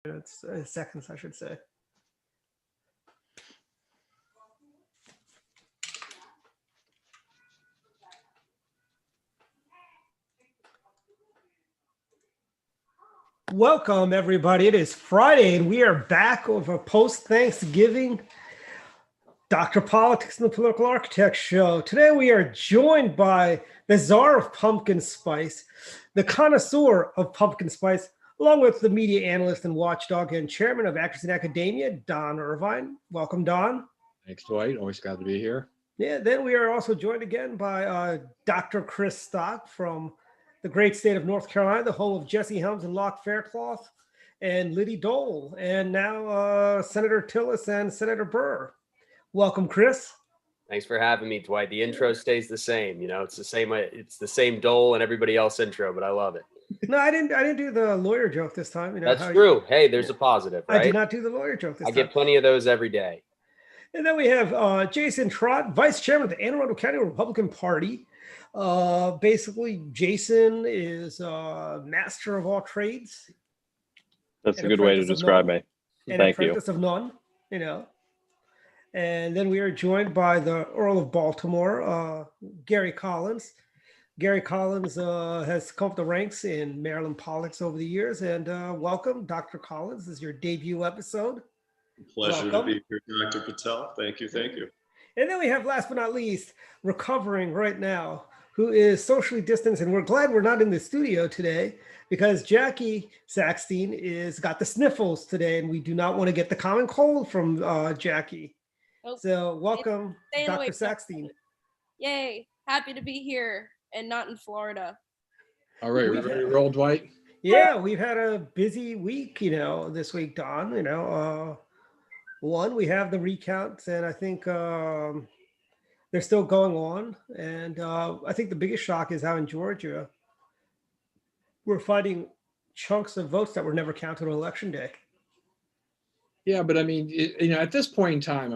minutes, seconds, I should say. Welcome, everybody. It is Friday, and we are back with a post-Thanksgiving Dr. Politics and the Political Architect show. Today, we are joined by the czar of pumpkin spice, the connoisseur of pumpkin spice, along with the media analyst and watchdog and chairman of Accuracy in Academia, Don Irvine. Welcome, Don. Thanks, Dwight. Always glad to be here. Yeah, then we are also joined again by Dr. Chris Stock from the great state of North Carolina, the home of Jesse Helms and Locke Faircloth, and Liddy Dole, and now Senator Tillis and Senator Burr. Welcome, Chris. Thanks for having me, Dwight. The intro stays the same. You know, it's the same Dole and everybody else intro, but I love it. No, I didn't do the lawyer joke this time. You know, that's true. Hey, there's a positive, right? I did not do the lawyer joke this time. I get plenty of those every day. And then we have Jason Trott, vice chairman of the Anne Arundel County Republican Party. Basically, Jason is a master of all trades. That's a good way to describe me. Thank you. Apprentice of none, you know. And then we are joined by the Earl of Baltimore, Gary Collins. Gary Collins has come up the ranks in Maryland politics over the years. And welcome, Dr. Collins. This is your debut episode. Pleasure to be here, Dr. Patel. Thank you. Thank you. And then we have, last but not least, recovering right now, who is socially distanced. And we're glad we're not in the studio today because Jackie Sackstein got the sniffles today, and we do not want to get the common cold from Jackie. Nope. So welcome, Dr. Sackstein. Yay. Happy to be here and not in Florida. All right, we're ready to roll, Dwight? Yeah, we've had a busy week, this week, Don. One, we have the recounts, and I think they're still going on. And I think the biggest shock is how in Georgia, we're finding chunks of votes that were never counted on Election Day. Yeah, but I mean, at this point in time,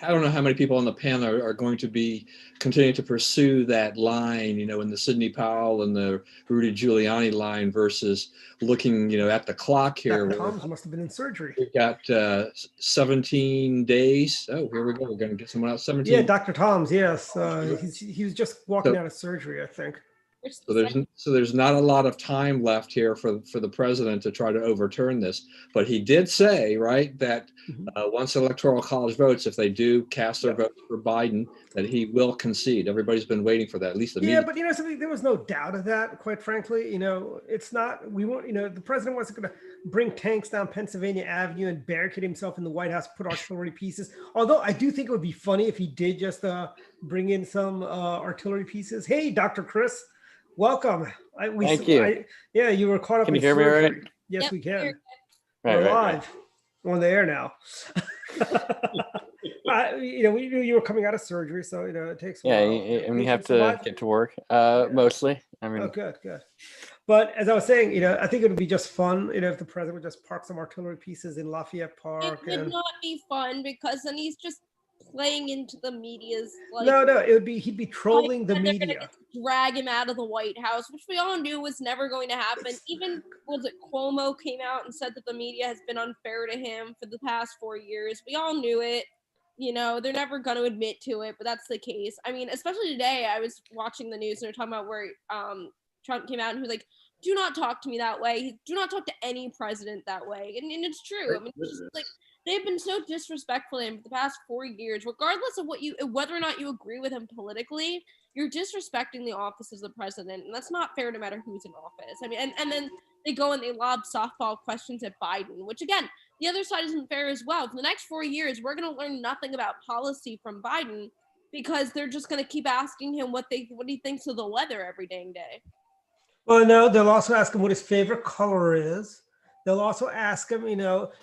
I don't know how many people on the panel are going to be continuing to pursue that line, in the Sidney Powell and the Rudy Giuliani line versus looking, at the clock here. Dr. Tom's must have been in surgery. We've got 17 days. Oh, here we go. We're going to get someone out. 17. Yeah, Dr. Tom's, yes. He was just walking out of surgery, I think. So there's not a lot of time left here for the president to try to overturn this. But he did say, right, that once the Electoral College votes, if they do cast their vote for Biden, that he will concede. Everybody's been waiting for that, at least the media. Yeah, but something, there was no doubt of that, quite frankly. It's not, we won't, the president wasn't going to bring tanks down Pennsylvania Avenue and barricade himself in the White House, put artillery pieces. Although I do think it would be funny if he did just bring in some artillery pieces. Hey, Dr. Chris. Welcome. Thank you. You were caught up. Can you hear me all right? Yes, yep, we can. We're live on the air now. We knew you were coming out of surgery, so it takes. And we have to get to work. Mostly. Oh, good. But as I was saying, I think it would be just fun, if the president would just park some artillery pieces in Lafayette Park. It would not be fun because then he's just playing into the media's he'd be trolling the media. Drag him out of the White House, which we all knew was never going to happen. Even Cuomo came out and said that the media has been unfair to him for the past 4 years. We all knew it. They're never going to admit to it, but that's the case. I mean, especially today, I was watching the news and they're talking about where Trump came out and he was like, "Do not talk to me that way. Do not talk to any president that way." And it's true. I mean, it's just like, they've been so disrespectful to him for the past 4 years, regardless of whether or not you agree with him politically. You're disrespecting the office of the president, and that's not fair no matter who's in office. I mean, and then they go and they lob softball questions at Biden, which again, the other side isn't fair as well. For the next 4 years, we're going to learn nothing about policy from Biden because they're just going to keep asking him what he thinks of the weather every dang day. Well, no, they'll also ask him what his favorite color is. They'll also ask him,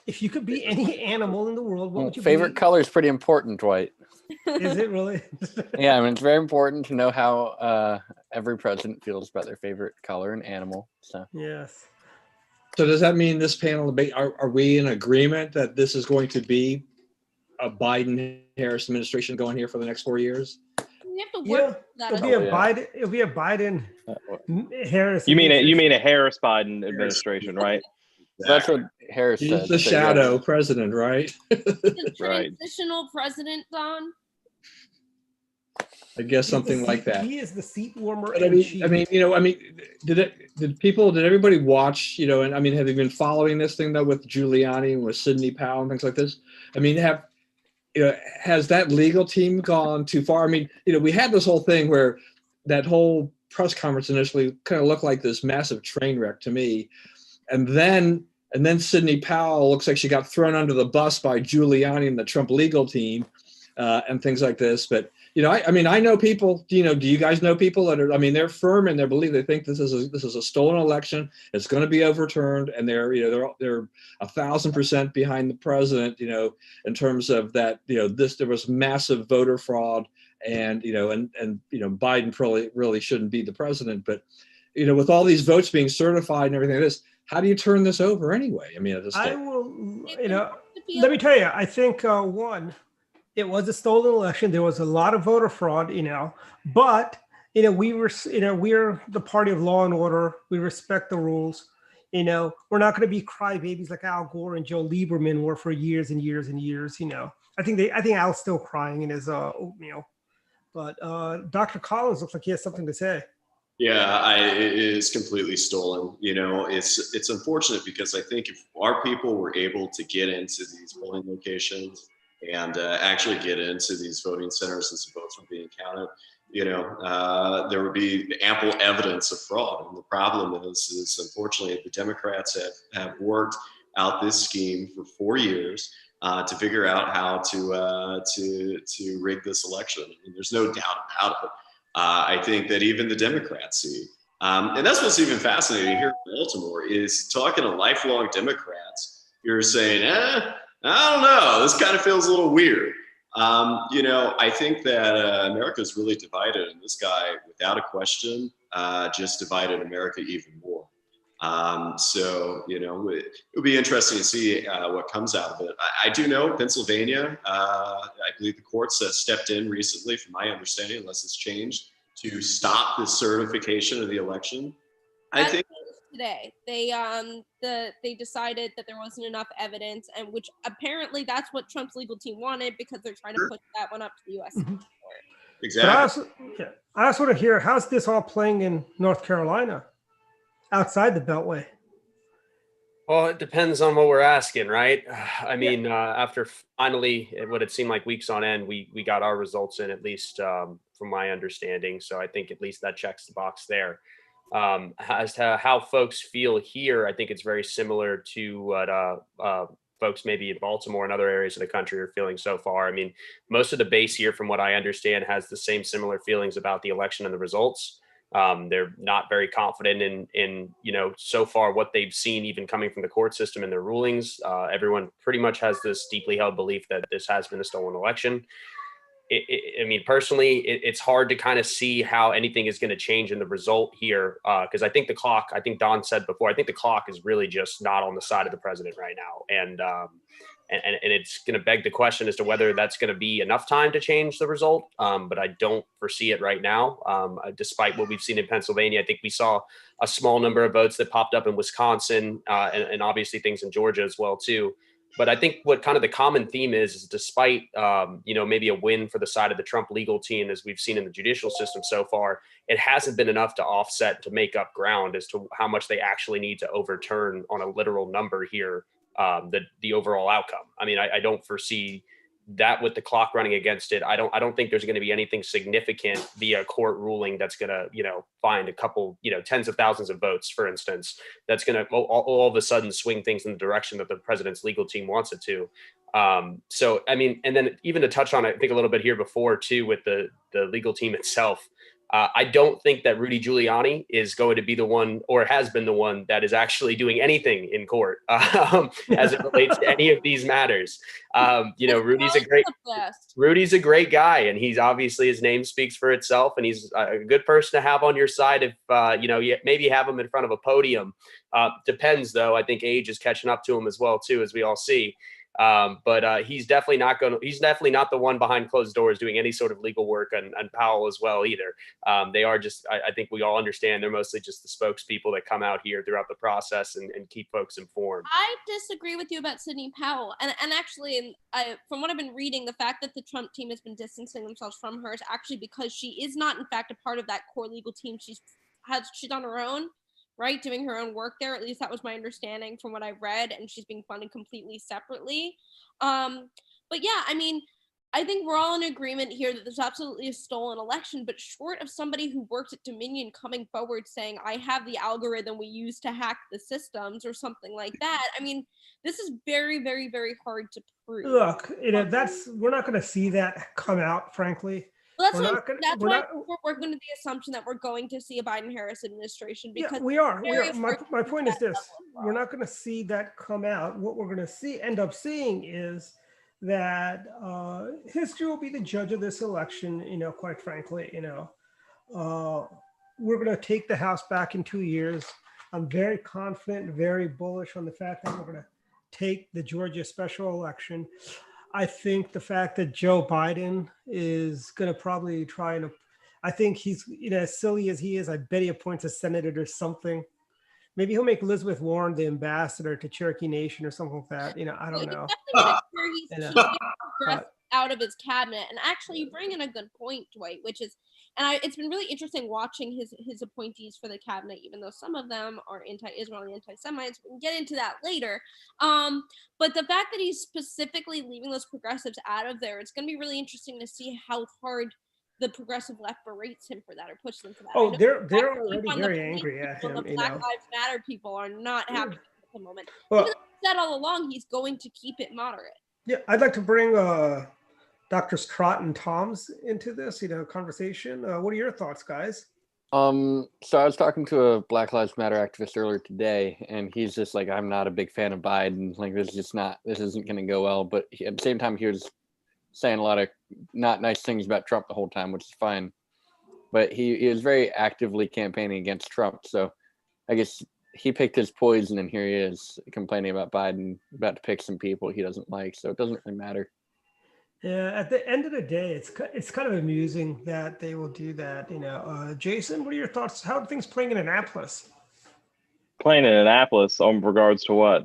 if you could be any animal in the world, what would you favorite be? color is pretty important, Dwight. Is it really? Yeah, I mean, it's very important to know how every president feels about their favorite color and animal. So yes. So does that mean this panel debate, are we in agreement that this is going to be a Biden-Harris administration going here for the next 4 years? We have to work that. It'll be a Biden Harris. You mean a Harris Biden administration, right? That's what Harris He's said. the So, yeah. shadow president, right? The Right. transitional president, Don. I guess something like that. He is the seat warmer But I in mean, chief. did everybody watch, and I mean, have you been following this thing though with Giuliani and with Sidney Powell and things like this? I mean, has that legal team gone too far? I mean, we had this whole thing where that whole press conference initially kind of looked like this massive train wreck to me. And then Sidney Powell looks like she got thrown under the bus by Giuliani and the Trump legal team and things like this. But, I know people, do you guys know people that are, they're firm in their belief. They think this is a stolen election. It's going to be overturned. And they're 1,000% behind the president, in terms of that, there was massive voter fraud and Biden really shouldn't be the president. But, with all these votes being certified and everything like this, how do you turn this over anyway? At this I stage. will, let me tell you, I think one, it was a stolen election. There was a lot of voter fraud, but we're the party of law and order. We respect the rules. We're not going to be crybabies like Al Gore and Joe Lieberman were for years and years and years. I think Al's still crying in his oatmeal. But Dr. Collins looks like he has something to say. Yeah, it is completely stolen. It's unfortunate because I think if our people were able to get into these polling locations and actually get into these voting centers as votes were being counted, there would be ample evidence of fraud. And the problem is unfortunately the Democrats have worked out this scheme for 4 years to figure out how to rig this election. There's no doubt about it. I think that even the Democrats see. And that's what's even fascinating here in Baltimore is talking to lifelong Democrats. You're saying, I don't know, this kind of feels a little weird. I think that America is really divided, and this guy, without a question, just divided America even more. It would be interesting to see what comes out of it. I do know Pennsylvania, I believe the courts have stepped in recently, from my understanding, unless it's changed, to stop the certification of the election. I think today they decided that there wasn't enough evidence, and which apparently that's what Trump's legal team wanted because they're trying to push that one up to the U.S. Supreme Court. Exactly. I also want to hear, how's this all playing in North Carolina, outside the Beltway? Well, it depends on what we're asking, right? After finally what it seemed like weeks on end, we got our results in, at least from my understanding. So I think at least that checks the box there. As to how folks feel here, I think it's very similar to what folks maybe in Baltimore and other areas of the country are feeling so far. Most of the base here, from what I understand, has the same similar feelings about the election and the results. They're not very confident in so far what they've seen, even coming from the court system and their rulings. Everyone pretty much has this deeply held belief that this has been a stolen election. Personally, it's hard to kind of see how anything is going to change in the result here, because I think Don said before, I think the clock is really just not on the side of the president right now. And it's going to beg the question as to whether that's going to be enough time to change the result. But I don't foresee it right now. Despite what we've seen in Pennsylvania, I think we saw a small number of votes that popped up in Wisconsin and obviously things in Georgia as well, too. But I think what kind of the common theme is despite, maybe a win for the side of the Trump legal team, as we've seen in the judicial system so far, it hasn't been enough to offset, to make up ground as to how much they actually need to overturn on a literal number here, the overall outcome. I don't foresee that with the clock running against it. I don't think there's going to be anything significant via court ruling that's going to, find a couple, tens of thousands of votes, for instance, that's going to all of a sudden swing things in the direction that the president's legal team wants it to. And then even to touch on it, I think a little bit here before too, with the legal team itself, I don't think that Rudy Giuliani is going to be the one, or has been the one, that is actually doing anything in court as it relates to any of these matters. Rudy's a great guy, and he's obviously, his name speaks for itself, and he's a good person to have on your side if you maybe have him in front of a podium. Depends though. I think age is catching up to him as well too, as we all see. But he's definitely not the one behind closed doors doing any sort of legal work on Powell as well either. They are just, I think we all understand they're mostly just the spokespeople that come out here throughout the process and keep folks informed. I disagree with you about Sidney Powell. And actually, from what I've been reading, the fact that the Trump team has been distancing themselves from her is actually because she is not, in fact, a part of that core legal team. She's on her own, right, doing her own work there. At least that was my understanding from what I read, and she's being funded completely separately. But yeah, I mean, I think we're all in agreement here that there's absolutely a stolen election, but short of somebody who works at Dominion coming forward saying, I have the algorithm we use to hack the systems or something like that, I mean, this is very, very, very hard to prove. Look, we're not going to see that come out, frankly. Well, that's why we're going to the assumption that we're going to see a Biden-Harris administration, because yeah, we are. My point is this: we're not going to see that come out. What we're going to end up seeing is that history will be the judge of this election. Quite frankly, we're going to take the House back in 2 years. I'm very confident, very bullish on the fact that we're going to take the Georgia special election. I think the fact that Joe Biden is going to probably I think he's, as silly as he is, I bet he appoints a senator or something. Maybe he'll make Elizabeth Warren the ambassador to Cherokee Nation or something like that. I don't know. He's keeping out of his cabinet. And actually, you bring in a good point, Dwight, which is, and it's been really interesting watching his appointees for the cabinet, even though some of them are anti-Israel and anti-Semites. We can get into that later. But the fact that he's specifically leaving those progressives out of there, it's going to be really interesting to see how hard the progressive left berates him for that or push them for that. Oh, they're already very angry at him. The Black Lives Matter people are not happy at the moment. Well, even though he said all along he's going to keep it moderate. Yeah, I'd like to bring Doctors Trott and Toms into this, conversation. What are your thoughts, guys? So I was talking to a Black Lives Matter activist earlier today, and he's just like, I'm not a big fan of Biden. Like, this isn't going to go well. But at the same time, he was saying a lot of not nice things about Trump the whole time, which is fine. But he was very actively campaigning against Trump. So I guess he picked his poison, and here he is complaining about Biden, about to pick some people he doesn't like. So it doesn't really matter. Yeah, at the end of the day, it's kind of amusing that they will do that. Jason, what are your thoughts? How are things playing in Annapolis? Playing in Annapolis, on regards to what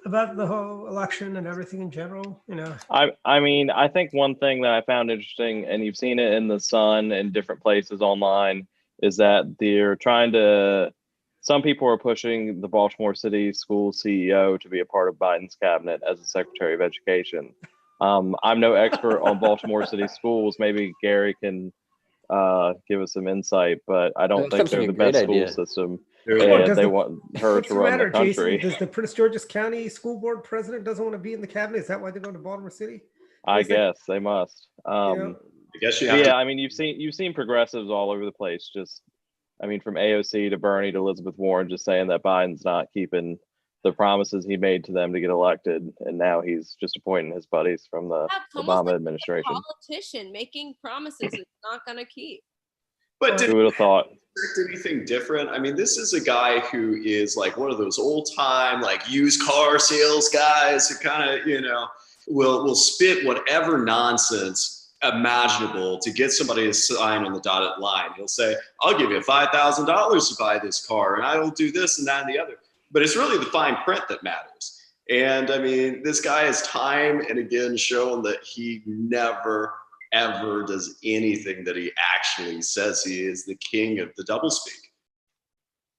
about the whole election and everything in general. I mean, I think one thing that I found interesting, and you've seen it in the Sun and different places online, is that they're trying to. Some people are pushing the Baltimore City school CEO to be a part of Biden's cabinet as a Secretary of Education. I'm no expert on Baltimore City schools. Maybe Gary can give us some insight, but I don't think they're the best school system. And they want her to run the country. Jason, does the Prince George's County School Board president doesn't want to be in the cabinet? Is that why they're going to Baltimore City? I guess they must. I guess you have to. I mean, you've seen progressives all over the place. From AOC to Bernie to Elizabeth Warren, just saying that Biden's not keeping the promises he made to them to get elected, and now he's just appointing his buddies from the Obama administration. A politician making promises is not going to keep. But who would have thought? Anything different? I mean, this is a guy who is like one of those old-time used car sales guys who kind of will spit whatever nonsense imaginable to get somebody to sign on the dotted line. He'll say, "I'll give you $5,000 to buy this car, and I will do this and that and the other." But it's really the fine print that matters. And I mean, this guy has time and again shown that he never, ever does anything that he actually says. He is the king of the doublespeak.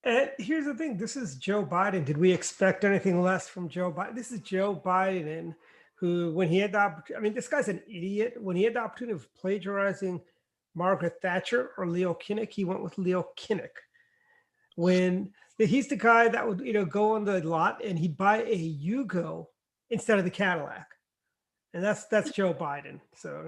And here's the thing. This is Joe Biden. Did we expect anything less from Joe Biden? This is Joe Biden who, when he had the opportunity, this guy's an idiot. When he had the opportunity of plagiarizing Margaret Thatcher or Leo Kinnock, he went with Leo Kinnock. He's the guy that would, go on the lot and he'd buy a Yugo instead of the Cadillac, and that's Joe Biden. So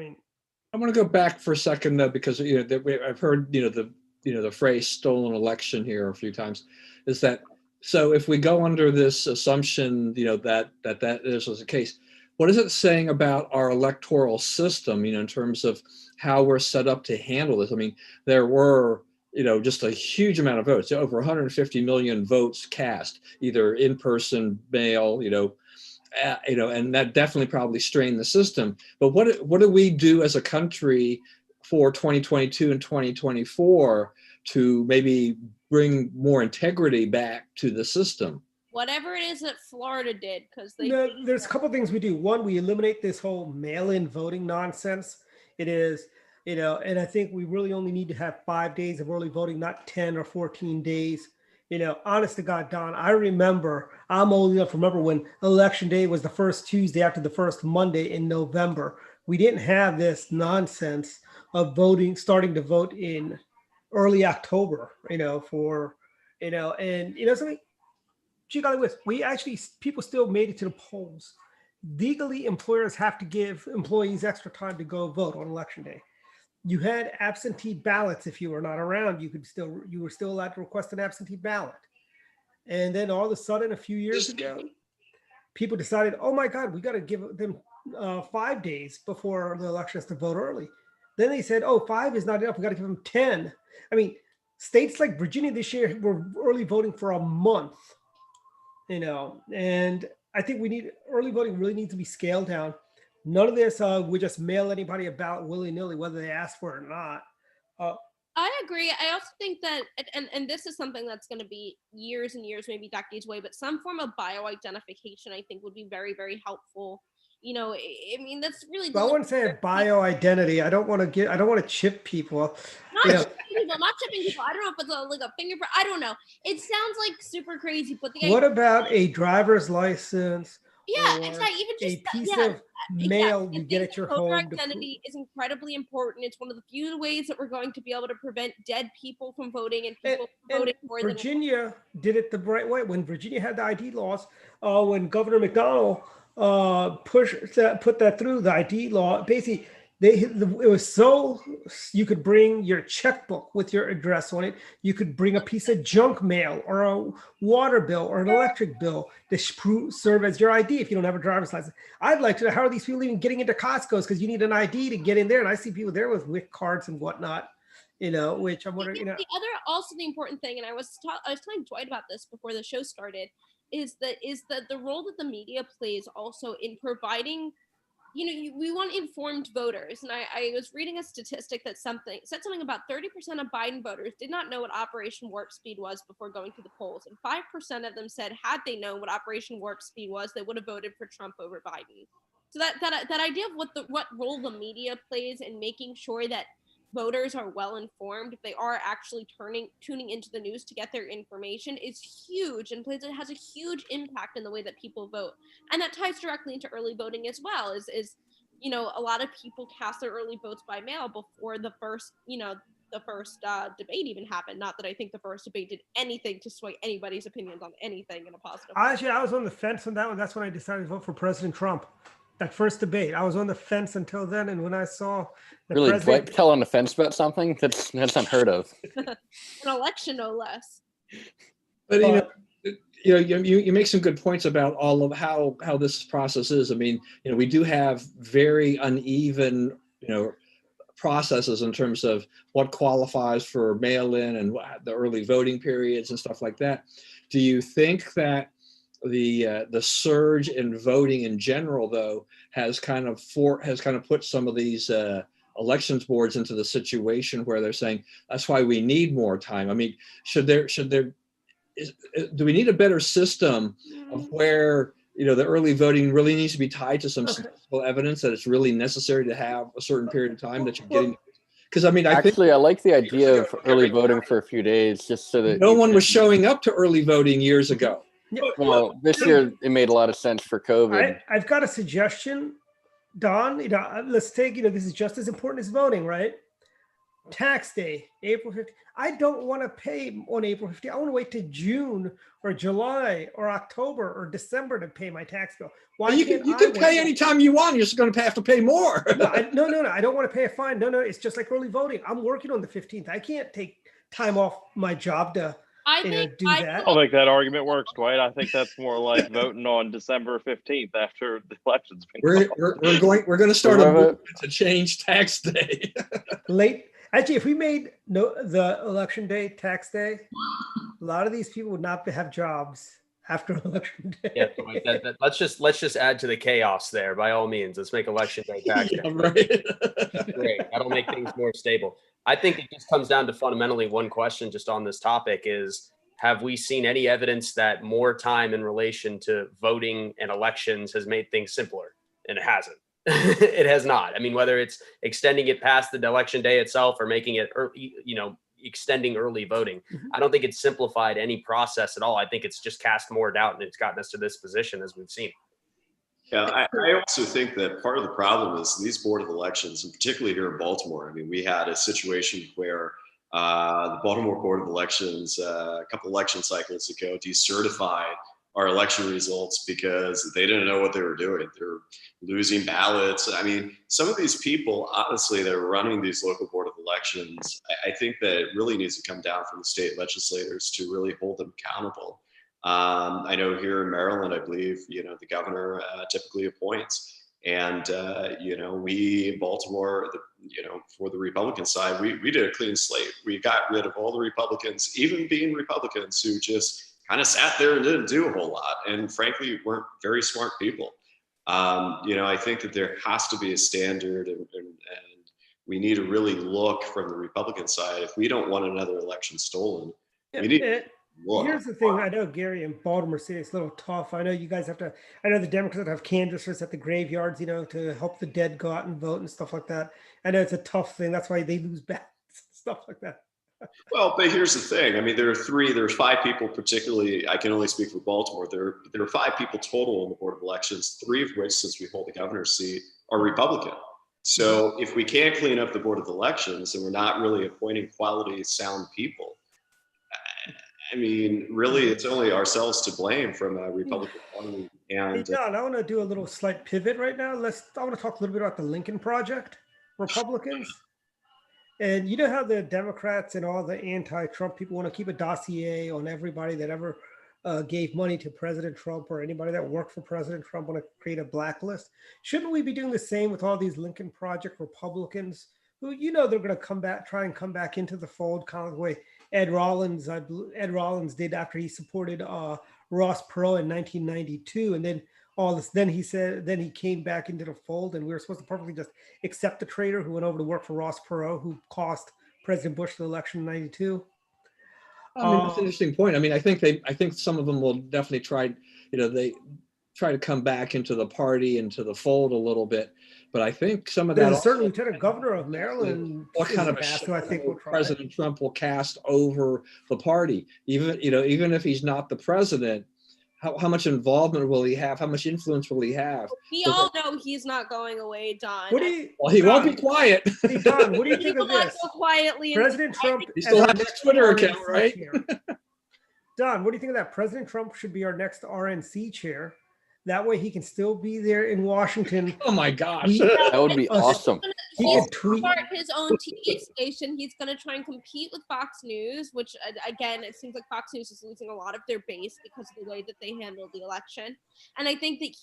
I want to go back for a second though, because I've heard the phrase "stolen election" here a few times. Is that so? If we go under this assumption, that this was the case, what is it saying about our electoral system? In terms of how we're set up to handle this. I mean, there were. Just a huge amount of votes, over 150 million votes cast, either in person, mail, and that definitely probably strained the system. But what do we do as a country for 2022 and 2024 to maybe bring more integrity back to the system? Whatever it is that Florida did, because there's a couple things we do. One, we eliminate this whole mail-in voting nonsense. It is, and I think we really only need to have 5 days of early voting, not 10 or 14 days. Honest to God, Don, I'm old enough to remember when election day was the first Tuesday after the first Monday in November. We didn't have this nonsense of starting to vote in early October, something. Gee golly whiz, people still made it to the polls. Legally, employers have to give employees extra time to go vote on election day. You had absentee ballots. If you were not around, you were still allowed to request an absentee ballot. And then all of a sudden, a few years ago, people decided, oh my God, we got to give them 5 days before the election has to vote early. Then they said, oh, 5 is not enough. We got to give them 10. I mean, states like Virginia this year were early voting for a month. And I think early voting really needs to be scaled down. None of this, we just mail anybody a ballot willy-nilly, whether they ask for it or not. I agree. I also think that, and this is something that's going to be years and years, maybe decades away, but some form of bioidentification, I think, would be very, very helpful. I mean, that's really. I wouldn't say a bioidentity. I don't want to chip people. Not chipping people. I don't know if it's like a fingerprint. I don't know. It sounds like super crazy, but what about a driver's license? Yeah, exactly. Even just a piece of mail you get at your home. Identity is incredibly important. It's one of the few ways that we're going to be able to prevent dead people from voting and people voting more than. Virginia did it the right way. When Virginia had the ID laws, when Governor McDonnell put that through, the ID law, basically it was so you could bring your checkbook with your address on it. You could bring a piece of junk mail or a water bill or an electric bill to serve as your ID if you don't have a driver's license. I'd like to know, how are these people even getting into Costco's, because you need an ID to get in there, and I see people there with WIC cards and whatnot, which I'm wondering. The important thing, and I was telling Dwight about this before the show started, is that the role that the media plays also in providing, we want informed voters. And I was reading a statistic that said something about 30% of Biden voters did not know what Operation Warp Speed was before going to the polls. And 5% of them said had they known what Operation Warp Speed was, they would have voted for Trump over Biden. So that idea of what role the media plays in making sure that voters are well informed, if they are actually tuning into the news to get their information, is huge, and it has a huge impact in the way that people vote. And that ties directly into early voting as well. Is a lot of people cast their early votes by mail before the first debate even happened. Not that I think the first debate did anything to sway anybody's opinions on anything in a positive way. Actually, I was on the fence on that one. That's when I decided to vote for President Trump. That first debate, I was on the fence until then, and when I saw the Dwight Tell on the fence about something, that's unheard of. An election, no less. But you make some good points about all of how this process is. I mean, we do have very uneven, processes in terms of what qualifies for mail-in and the early voting periods and stuff like that. Do you think that the surge in voting in general, though, has kind of put some of these elections boards into the situation where they're saying that's why we need more time? I mean, do we need a better system of where the early voting really needs to be tied to some statistical evidence that it's really necessary to have a certain period of time that you're getting? Because I mean, I like the idea of early voting for a few days, just so that no one was showing up to early voting years ago. Well, this year it made a lot of sense for COVID. I've got a suggestion, Don. Let's take, this is just as important as voting, right? Tax day, April 15th. I don't want to pay on April 15th. I want to wait to June or July or October or December to pay my tax bill. Why you can pay anytime you want. You're just going to have to pay more. No. I don't want to pay a fine. No. It's just like early voting. I'm working on the 15th. I can't take time off my job to do that. I don't think that argument works, Dwight. I think that's more like voting on December 15th after the election's been We're going to start a movement to change tax day. Actually, if we made the election day tax day, a lot of these people would not have jobs. after election day. Yeah, so let's just add to the chaos there. By all means, let's make election day tax day. Yeah, right. Great. That'll make things more stable. I think it just comes down to fundamentally one question just on this topic is, have we seen any evidence that more time in relation to voting and elections has made things simpler? And it hasn't. It has not. I mean, whether it's extending it past the election day itself or making it, extending early voting, I don't think it's simplified any process at all. I think it's just cast more doubt and it's gotten us to this position as we've seen. Yeah, I also think that part of the problem is these board of elections, and particularly here in Baltimore. I mean, we had a situation where the Baltimore Board of Elections a couple election cycles ago decertified our election results because they didn't know what they were doing. They're losing ballots. I mean, some of these people, honestly, that are running these local board of elections, I think that it really needs to come down from the state legislators to really hold them accountable. I know here in Maryland, I believe, the governor typically appoints. And, we in Baltimore, for the Republican side, we did a clean slate. We got rid of all the Republicans, even being Republicans who just kind of sat there and didn't do a whole lot. And frankly, weren't very smart people. I think that there has to be a standard and we need to really look from the Republican side. If we don't want another election stolen, we need to look. Here's the thing. I know, Gary, in Baltimore City, it's a little tough. I know you guys I know the Democrats have canvassers at the graveyards, to help the dead go out and vote and stuff like that. I know it's a tough thing. That's why they lose ballots, stuff like that. Well, but here's the thing. I mean, there's 5 people, particularly, I can only speak for Baltimore. There are 5 people total on the Board of Elections, 3 of which, since we hold the governor's seat, are Republican. So if we can't clean up the Board of Elections and we're not really appointing quality, sound people, I mean, really, it's only ourselves to blame from a Republican Party. And Hey, John, I want to do a little slight pivot right now. I want to talk a little bit about the Lincoln Project, Republicans. And you know how the Democrats and all the anti-Trump people want to keep a dossier on everybody that ever gave money to President Trump or anybody that worked for President Trump, want to create a blacklist. Shouldn't we be doing the same with all these Lincoln Project Republicans who, they're going to try and come back into the fold, kind of the way Ed Rollins did after he supported Ross Perot in 1992. And then then he came back into the fold, and we were supposed to perfectly just accept the traitor who went over to work for Ross Perot, who cost President Bush the election in 92. I mean, that's an interesting point. I mean, I think some of them will definitely try, they try to come back into the party, into the fold a little bit. But I think some of that. There's a certain lieutenant governor of Maryland. What kind of a who I think will try. President Trump will cast over the party, even if he's not the president. How much involvement will he have? How much influence will he have? We all know he's not going away, Don. He won't be quiet. Hey, Don, what do you think of this? Go quietly. President Trump. He still has his Twitter account, right? Don, what do you think of that? President Trump should be our next RNC chair. That way he can still be there in Washington. Oh my gosh. That would be awesome. He's going to start his own TV station. He's going to try and compete with Fox News, which, again, it seems like Fox News is losing a lot of their base because of the way that they handled the election. And I think that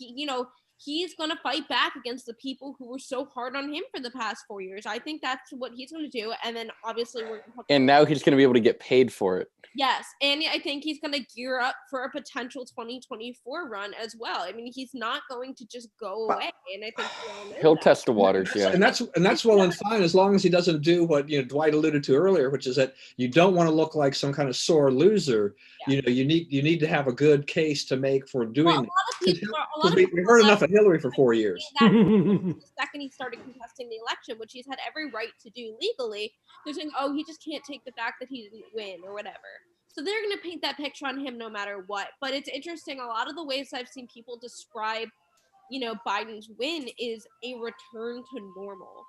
he's going to fight back against the people who were so hard on him for the past 4 years. I think that's what he's going to do. And then obviously and now he's going to be able to get paid for it. Yes. And I think he's going to gear up for a potential 2024 run as well. I mean, he's not going to just go away. And I think he'll test the waters. Yeah. And that's well and fine, as long as he doesn't do what, Dwight alluded to earlier, which is that you don't want to look like some kind of sore loser. Yeah. You need to have a good case to make for doing it. We heard enough of Hillary for 4 years. The second he started contesting the election, which he's had every right to do legally, they're saying, oh, he just can't take the fact that he didn't win or whatever. So they're going to paint that picture on him no matter what. But it's interesting. A lot of the ways I've seen people describe, Biden's win is a return to normal.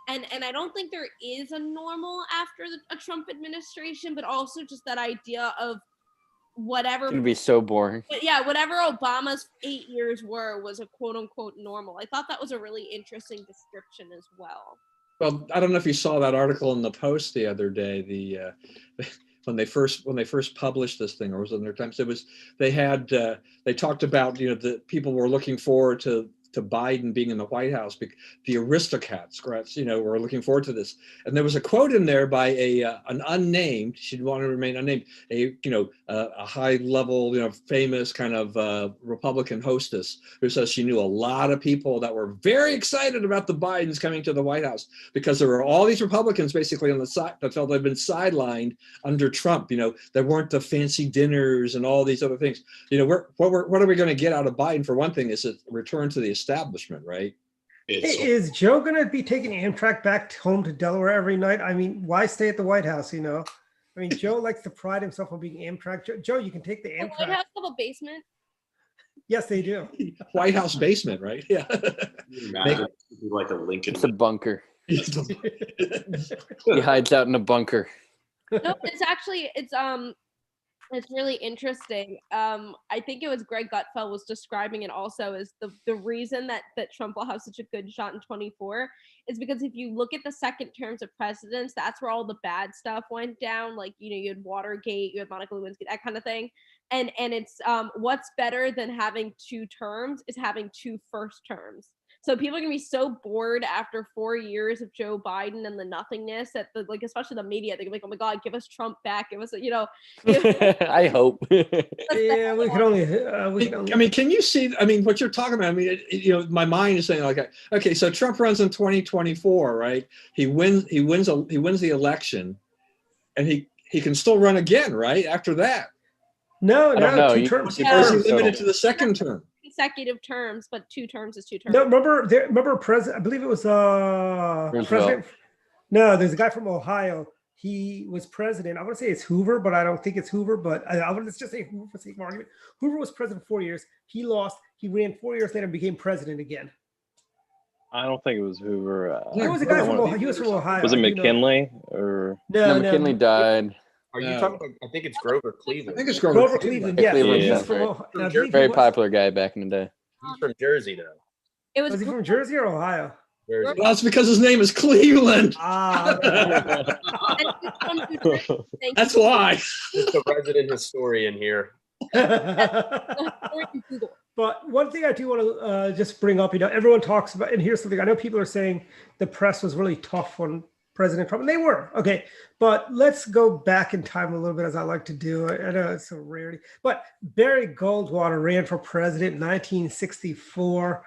And I don't think there is a normal after a Trump administration, but also just that idea of whatever. It's going to be so boring. But yeah, whatever Obama's 8 years was a quote unquote normal. I thought that was a really interesting description as well. Well, I don't know if you saw that article in the Post the other day. When they first published this thing, or was it in their Times? They talked about the people were looking forward to to Biden being in the White House. The aristocrats, were looking forward to this. And there was a quote in there by an unnamed, she'd want to remain unnamed, a high level, famous kind of Republican hostess who says she knew a lot of people that were very excited about the Bidens coming to the White House because there were all these Republicans basically on the side that felt they'd been sidelined under Trump. There weren't the fancy dinners and all these other things. What are we going to get out of Biden? For one thing, is a return to the establishment, right? Is Joe going to be taking Amtrak back home to Delaware every night? I mean, why stay at the White House? I mean, Joe likes to pride himself on being Amtrak. Joe, you can take the Amtrak. The White House have a basement. Yes, they do. White House basement, right? Yeah. Imagine like a Lincoln. It's a bunker. He hides out in a bunker. No, it's really interesting. I think it was Greg Gutfeld was describing it also as the reason that Trump will have such a good shot in 24 is because if you look at the second terms of presidents, that's where all the bad stuff went down. Like, you had Watergate, you had Monica Lewinsky, that kind of thing. And it's what's better than having 2 terms is having 2 first terms. So people are gonna be so bored after 4 years of Joe Biden and the nothingness that especially the media, they're gonna be like, oh my God, give us Trump back, give us I hope. Yeah, we can only. I mean, can you see? I mean, what you're talking about. I mean, my mind is saying like, okay, so Trump runs in 2024, right? He wins the election, and he can still run again, right? After that. No, 2 terms. Or is he limited to the second term? Consecutive terms, but 2 terms is 2 terms. No, remember President, I believe it was President. No, there's a guy from Ohio. He was president. I want to say it's Hoover, but I don't think it's Hoover. But let's just say Hoover for sake of argument. Hoover was president for 4 years. He lost. He ran 4 years later and became president again. I don't think it was Hoover. There was a guy from Ohio. He was from Ohio. Was it McKinley or? No, McKinley died. Are you talking about? I think it's Grover Cleveland. I think it's Grover Cleveland. Yes, Cleveland, he's yeah. from Ohio. Very popular guy back in the day. He's from Jersey, though. It Was he from Jersey or Ohio? Jersey. Well, it's because his name is Cleveland. Ah, That's why. Just a resident historian here. But one thing I do want to just bring up, everyone talks about, and here's something I know people are saying the press was really tough on President Trump, and they were. Okay, but let's go back in time a little bit, as I like to do. I know it's a rarity, but Barry Goldwater ran for president in 1964.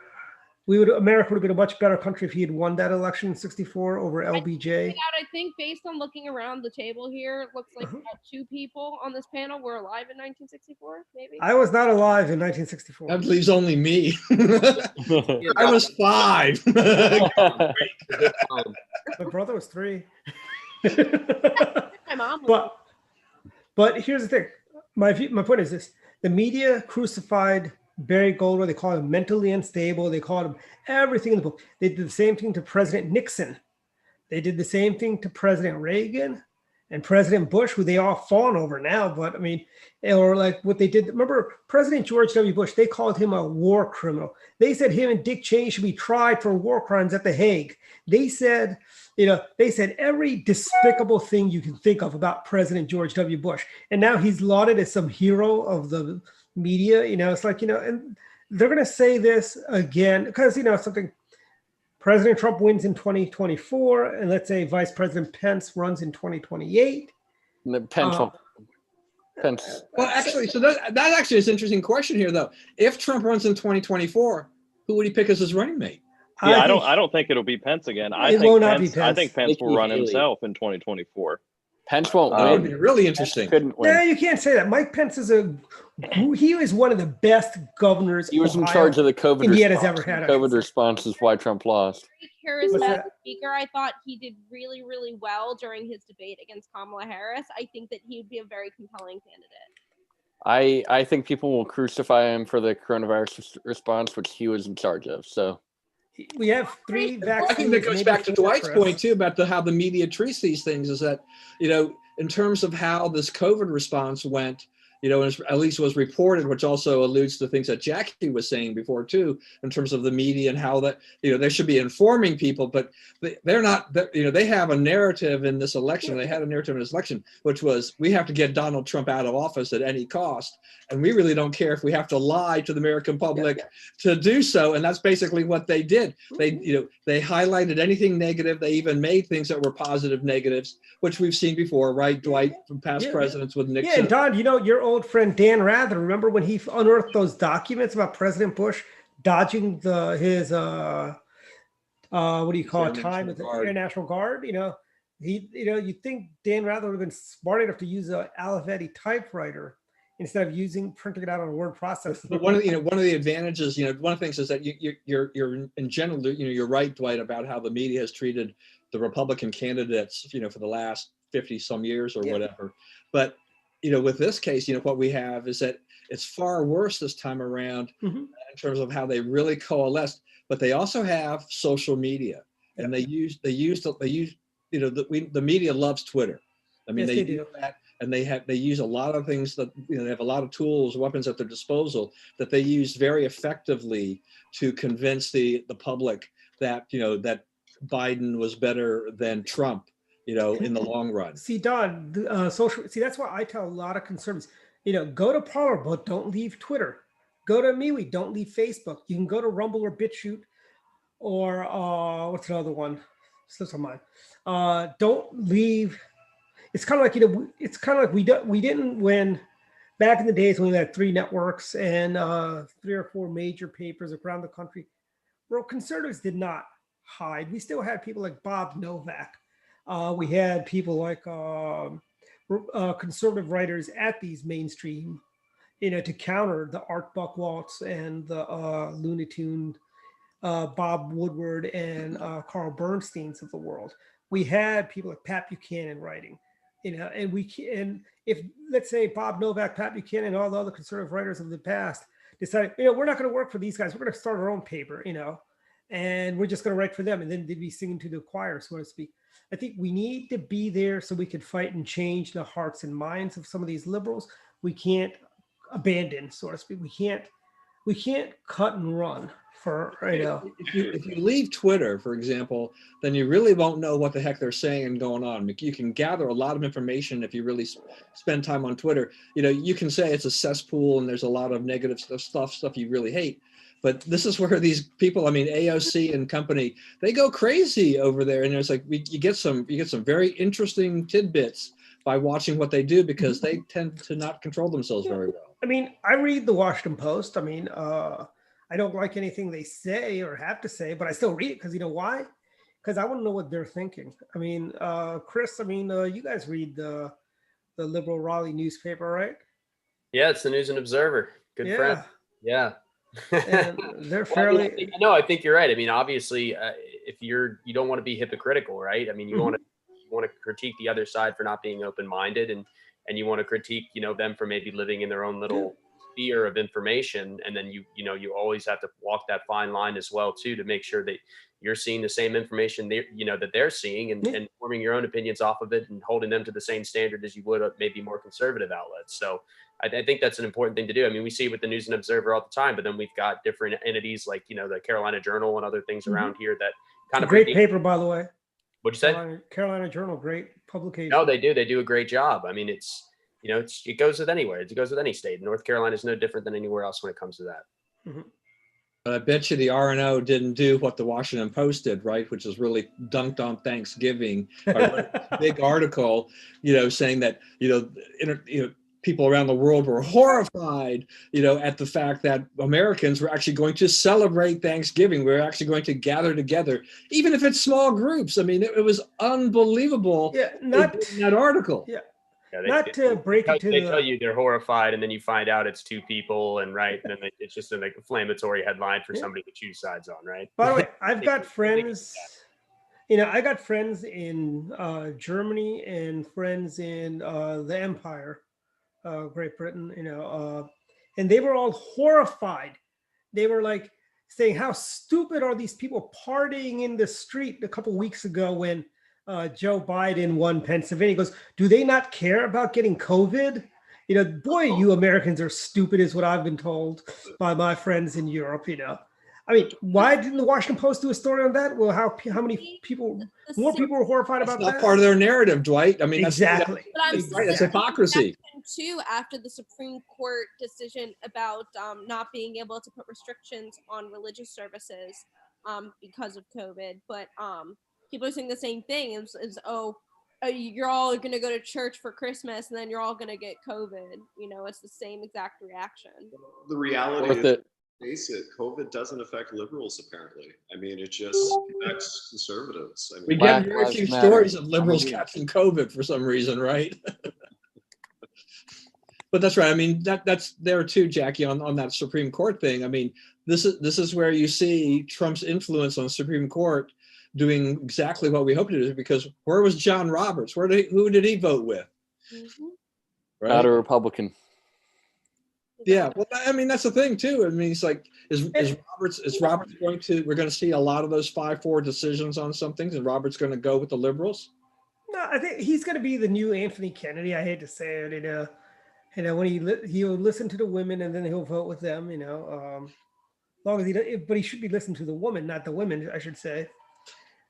America would have been a much better country if he had won that election in 64 over LBJ. I think based on looking around the table here, it looks like about 2 people on this panel were alive in 1964, maybe? I was not alive in 1964. That leaves only me. I was 5. My brother was 3. My mom. But here's the thing. My point is this: the media crucified Barry Goldwater. They called him mentally unstable. They called him everything in the book. They did the same thing to President Nixon. They did the same thing to President Reagan and President Bush, who they all fawn over now. But I mean, or like what they did. Remember President George W. Bush? They called him a war criminal. They said him and Dick Cheney should be tried for war crimes at The Hague. They said every despicable thing you can think of about President George W. Bush. And now he's lauded as some hero of the media. It's like, and they're going to say this again because, something. President Trump wins in 2024, and let's say Vice President Pence runs in 2028. Pence. Well, actually, so that actually is an interesting question here, though. If Trump runs in 2024, who would he pick as his running mate? Yeah, I don't think it'll be Pence again. I think Pence will run himself in 2024. Pence won't That would win. be really interesting. Couldn't win. No, you can't say that. Mike Pence is he is one of the best governors. He was in charge of the COVID Indiana response. has ever had. The COVID response is why Trump lost. Very charismatic speaker. I thought he did really, really well during his debate against Kamala Harris. I think that he would be a very compelling candidate. I think people will crucify him for the coronavirus response, which he was in charge of. So we have 3 vaccines. I think that goes back to Dwight's point too about how the media treats these things. Is that in terms of how this COVID response went, you know, and at least was reported, which also alludes to things that Jackie was saying before too, in terms of the media and how that, you know, they should be informing people, but they're not, you know, they have a narrative in this election. They had a narrative in this election, which was, we have to get Donald Trump out of office at any cost. And we really don't care if we have to lie to the American public to do so. And that's basically what they did. They, you know, they highlighted anything negative. They even made things that were positive negatives, which we've seen before, right, Dwight, from past presidents with Nixon. Yeah, and Don, you know, your old friend Dan Rather, remember when he unearthed those documents about President Bush dodging his what do you call it, time with the International Guard? You know, you'd think Dan Rather would have been smart enough to use an Olivetti typewriter instead of printing it out on a word processor. But one of the advantages, you know, one of the things is that you're in general, you know, you're right, Dwight, about how the media has treated the Republican candidates, you know, for the last 50 some years or whatever. But, you know, with this case, you know, what we have is that it's far worse this time around in terms of how they really coalesced. But they also have social media, and they use, you know, the media loves Twitter. I mean, they do that. And they use a lot of things that, you know, they have a lot of tools, weapons at their disposal that they use very effectively to convince the public that, you know, that Biden was better than Trump, you know, in the long run. See, Don, that's why I tell a lot of conservatives, you know, go to Parler, but don't leave Twitter. Go to MeWe, don't leave Facebook. You can go to Rumble or BitChute or what's another one? Slips on mine. Don't leave. It's kind of like, you know, it's kind of like we didn't when back in the days when we had 3 networks and 3 or 4 major papers around the country, where conservatives did not hide. We still had people like Bob Novak. We had people like conservative writers at these mainstream, you know, to counter the Art Buchwaltz and the Looney Tune Bob Woodward and Carl Bernsteins of the world. We had people like Pat Buchanan writing. You know, and if let's say Bob Novak, Pat Buchanan, and all the other conservative writers of the past decided, you know, we're not going to work for these guys. We're going to start our own paper, you know, and we're just going to write for them. And then they'd be singing to the choir, so to speak. I think we need to be there so we can fight and change the hearts and minds of some of these liberals. We can't abandon, so to speak. We can't cut and run. If you leave Twitter, for example, then you really won't know what the heck they're saying and going on. You can gather a lot of information if you really spend time on Twitter. You know, you can say it's a cesspool and there's a lot of negative stuff you really hate. But this is where these people, I mean, AOC and company, they go crazy over there. And it's like you get some very interesting tidbits by watching what they do, because they tend to not control themselves very well. I mean, I read the Washington Post. I mean, I don't like anything they say or have to say, but I still read it because, you know why? Because I want to know what they're thinking. I mean, Chris, I mean, you guys read the liberal Raleigh newspaper, right? Yeah, it's the News and Observer. Good friend. Yeah. And they're fairly. I think you're right. I mean, obviously, if you don't want to be hypocritical, right? I mean, you want to critique the other side for not being open-minded, and you want to critique, you know, them for maybe living in their own little sphere of information. And then you always have to walk that fine line as well too, to make sure that you're seeing the same information that they're seeing, and forming your own opinions off of it and holding them to the same standard as you would maybe more conservative outlets. So I think that's an important thing to do. I mean, we see it with the News and Observer all the time, but then we've got different entities like, you know, the Carolina Journal and other things around here that kind of great paper, by the way. What'd you say? Carolina Journal, great publication. No, they do. They do a great job. I mean, it's, you know, it goes with anywhere. It goes with any state. North Carolina is no different than anywhere else when it comes to that. But I bet you the RNO didn't do what the Washington Post did, right? Which is really dunked on Thanksgiving. A big article, you know, saying that, you know, people around the world were horrified, you know, at the fact that Americans were actually going to celebrate Thanksgiving. We're actually going to gather together, even if it's small groups. I mean, it was unbelievable. Yeah, in that article. Yeah. Yeah, they tell you they're horrified, and then you find out it's 2 people, and then it's just an inflammatory headline for somebody to choose sides on, right? By the way, I've got friends, you know, I got friends in Germany and friends in the Empire, Great Britain, you know, and they were all horrified. They were like saying, how stupid are these people partying in the street a couple weeks ago when Joe Biden won Pennsylvania. He goes, do they not care about getting COVID? You know, boy, you Americans are stupid, is what I've been told by my friends in Europe. You know, I mean, why didn't the Washington Post do a story on that? Well, how many people, more people were horrified That's about not that? part of their narrative, Dwight. I mean, Exactly. But I'm right. That's saying hypocrisy. too, after the Supreme Court decision about not being able to put restrictions on religious services because of COVID, but people are saying the same thing. You're all going to go to church for Christmas and then you're all going to get COVID. You know, it's the same exact reaction. The reality Worth is, it. face it, COVID doesn't affect liberals apparently. I mean, it just affects conservatives. I We mean, get Black very Lives few Matter. stories of liberals I'm a- catching COVID for some reason, right? But that's right. I mean, that's there too, Jackie, on that Supreme Court thing. I mean, this is where you see Trump's influence on the Supreme Court doing exactly what we hoped it is. Because where was John Roberts? Who did he vote with? Mhm. Right? Not a Republican. Yeah. Well, I mean, that's the thing too. I mean, it's like, is Roberts going to? We're going to see a lot of those 5-4 decisions on some things, and Roberts going to go with the liberals. No, I think he's going to be the new Anthony Kennedy. I hate to say it, when he'll listen to the women and then he'll vote with them. As long as but he should be listening to the woman, not the women, I should say.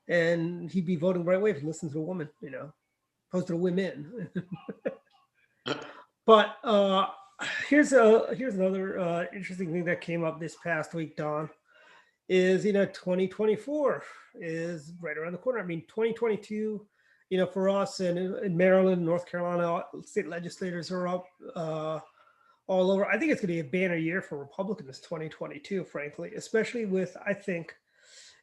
And he'd be voting the right way if he listens to the woman. Opposed to the women. But here's another interesting thing that came up this past week, Don. Is 2024 is right around the corner. I mean, 2022. For us in Maryland, North Carolina, state legislators are up all over. I think it's going to be a banner year for Republicans 2022, frankly, especially with, I think,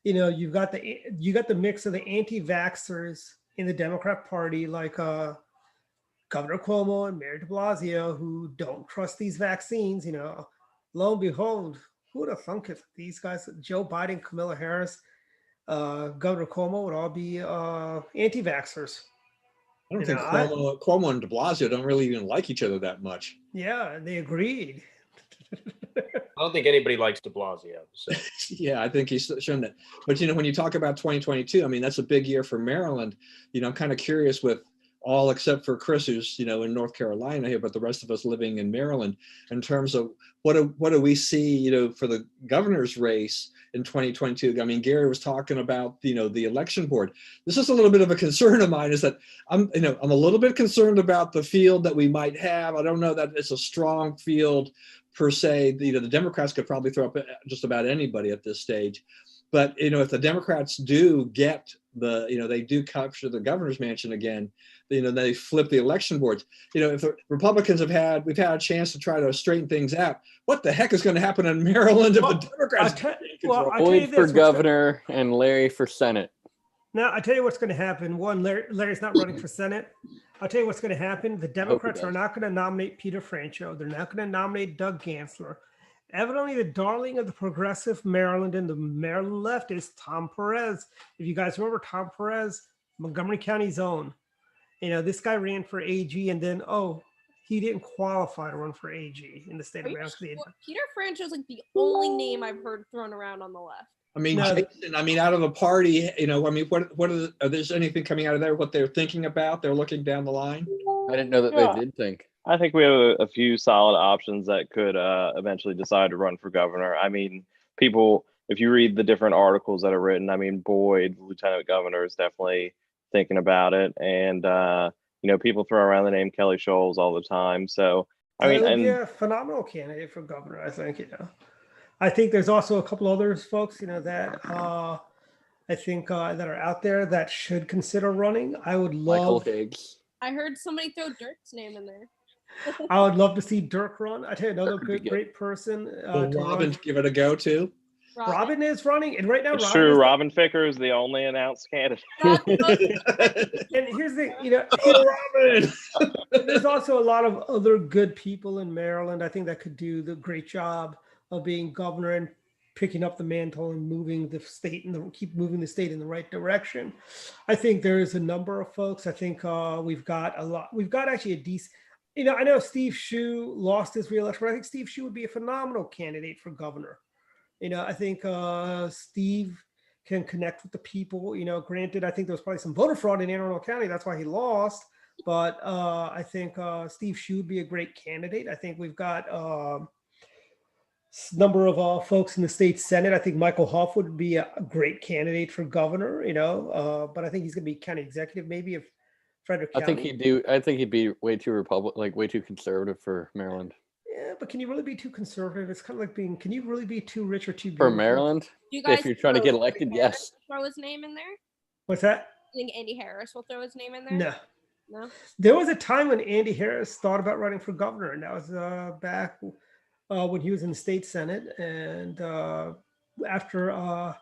you got the mix of the anti-vaxxers in the Democrat Party, like Governor Cuomo and Mayor de Blasio, who don't trust these vaccines. Lo and behold, who would have thunk if these guys, Joe Biden, Kamala Harris, Governor Cuomo, would all be anti-vaxxers? I don't think Cuomo and de Blasio don't really even like each other that much. Yeah, and they agreed. I don't think anybody likes de Blasio. So. Yeah, I think he's shown that. But, when you talk about 2022, I mean, that's a big year for Maryland. I'm kind of curious with all except for Chris, who's, in North Carolina here, but the rest of us living in Maryland, in terms of what do we see, for the governor's race in 2022. I mean, Gary was talking about, the election board. This is a little bit of a concern of mine, is that I'm a little bit concerned about the field that we might have. I don't know that it's a strong field per se. The Democrats could probably throw up just about anybody at this stage. But, if the Democrats do get they do capture the governor's mansion again, they flip the election boards. If the Republicans we've had a chance to try to straighten things out, what the heck is going to happen in Maryland if the Democrats Boyd for governor and Larry for Senate? Now, I tell you what's going to happen. One, Larry's not running for Senate. I'll tell you what's going to happen. The Democrats are not going to nominate Peter Franchot. They're not going to nominate Doug Gansler. Evidently, the darling of the progressive Maryland and the Maryland left is Tom Perez. If you guys remember Tom Perez, Montgomery County's own. This guy ran for AG, and then, he didn't qualify to run for AG in the state of Maryland. Peter Franchot is like the only name I've heard thrown around on the left. I mean, Jason, out of the party, what are there anything coming out of there, what they're thinking about? They're looking down the line. I didn't know that they did think. I think we have a few solid options that could eventually decide to run for governor. I mean, if you read the different articles that are written, I mean, Boyd, lieutenant governor, is definitely thinking about it. And, people throw around the name Kelly Scholes all the time. So, I mean, and a phenomenal candidate for governor, I think, I think there's also a couple others folks, that I think that are out there that should consider running. I would love Michael Higgs. I heard somebody throw Dirk's name in there. I would love to see Dirk run. I tell you another great person. Robin, give it a go too. Robin is running, and right now, it's true. Robin Ficker is the only announced candidate. And here's the, Robin. There's also a lot of other good people in Maryland, I think, that could do the great job of being governor and picking up the mantle and moving the state and keep moving the state in the right direction. I think there is a number of folks. I think we've got a lot. We've got actually a decent. I know Steve Hsu lost his reelection, but I think Steve Hsu would be a phenomenal candidate for governor. I think Steve can connect with the people. Granted, I think there was probably some voter fraud in Anne Arundel County. That's why he lost. but I think Steve Hsu would be a great candidate. I think we've got number of folks in the state senate. I think Michael Huff would be a great candidate for governor. But I think he's going to be county executive, maybe if Frederick I think County. he'd do. I think he'd be way too way too conservative for Maryland. Yeah, but can you really be too conservative? It's kind of like being. Can you really be too rich or too For beautiful? Maryland, You guys if you're trying to get vote elected, Harris yes. will throw his name in there. What's that? You think Andy Harris will throw his name in there? No. No. There was a time when Andy Harris thought about running for governor, and that was back when he was in the state senate, and after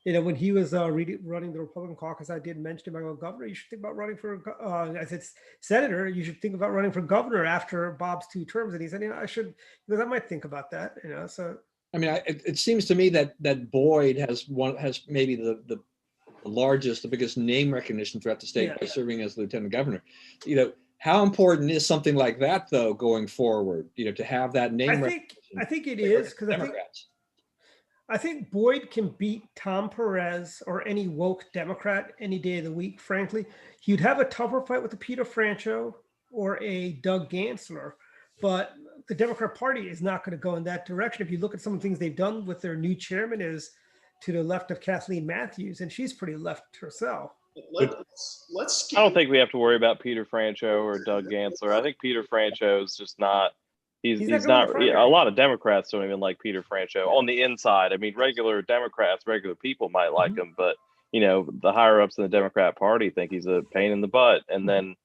when he was running the Republican caucus, I did mention to him, I go, Governor, you should think about running for. I said, Senator, you should think about running for governor after Bob's 2 terms, and he said, I should, because I might think about that. So. I mean, it seems to me that Boyd has maybe the largest, the biggest name recognition throughout the state by serving as lieutenant governor. How important is something like that, though, going forward? To have that name recognition. I think it is, because I think Boyd can beat Tom Perez or any woke Democrat any day of the week. Frankly, he'd have a tougher fight with a Peter Franchot or a Doug Gansler, but the Democrat Party is not going to go in that direction. If you look at some of the things they've done with their new chairman, is to the left of Kathleen Matthews, and she's pretty left herself. I don't think we have to worry about Peter Franchot or Doug Gansler. I think Peter Franchot is just not. He's not. A lot of Democrats don't even like Peter Franchot on the inside. I mean, regular Democrats, regular people might like him, but the higher ups in the Democrat Party think he's a pain in the butt. And then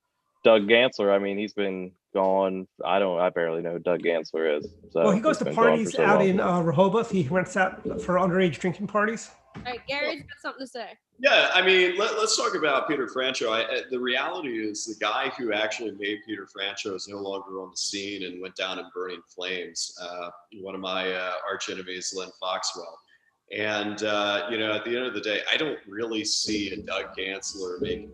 Doug Gansler, I mean, he's been gone. I barely know who Doug Gansler is. So well, he goes to parties out in Rehoboth. He rents out for underage drinking parties. All right, Gary's got something to say. Yeah, I mean, let's talk about Peter Franchot. The reality is the guy who actually made Peter Franchot is no longer on the scene and went down in burning flames. One of my arch enemies, Len Foxwell. And, at the end of the day, I don't really see a Doug Gansler making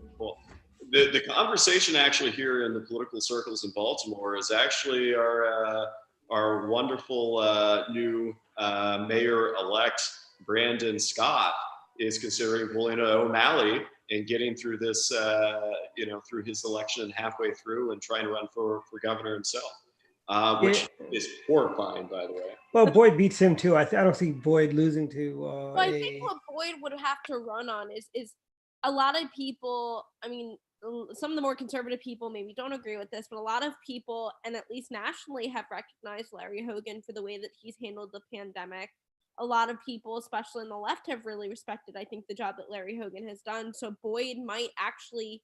the conversation actually here in the political circles in Baltimore is actually our wonderful new mayor-elect, Brandon Scott, is considering pulling O'Malley and getting through this, through his election halfway through and trying to run for governor himself, which is horrifying, by the way. Well, Boyd beats him too. I don't see Boyd losing to. I think what Boyd would have to run on is a lot of people. I mean, some of the more conservative people maybe don't agree with this, but a lot of people, and at least nationally, have recognized Larry Hogan for the way that he's handled the pandemic. A lot of people, especially on the left, have really respected, I think, the job that Larry Hogan has done. So Boyd might actually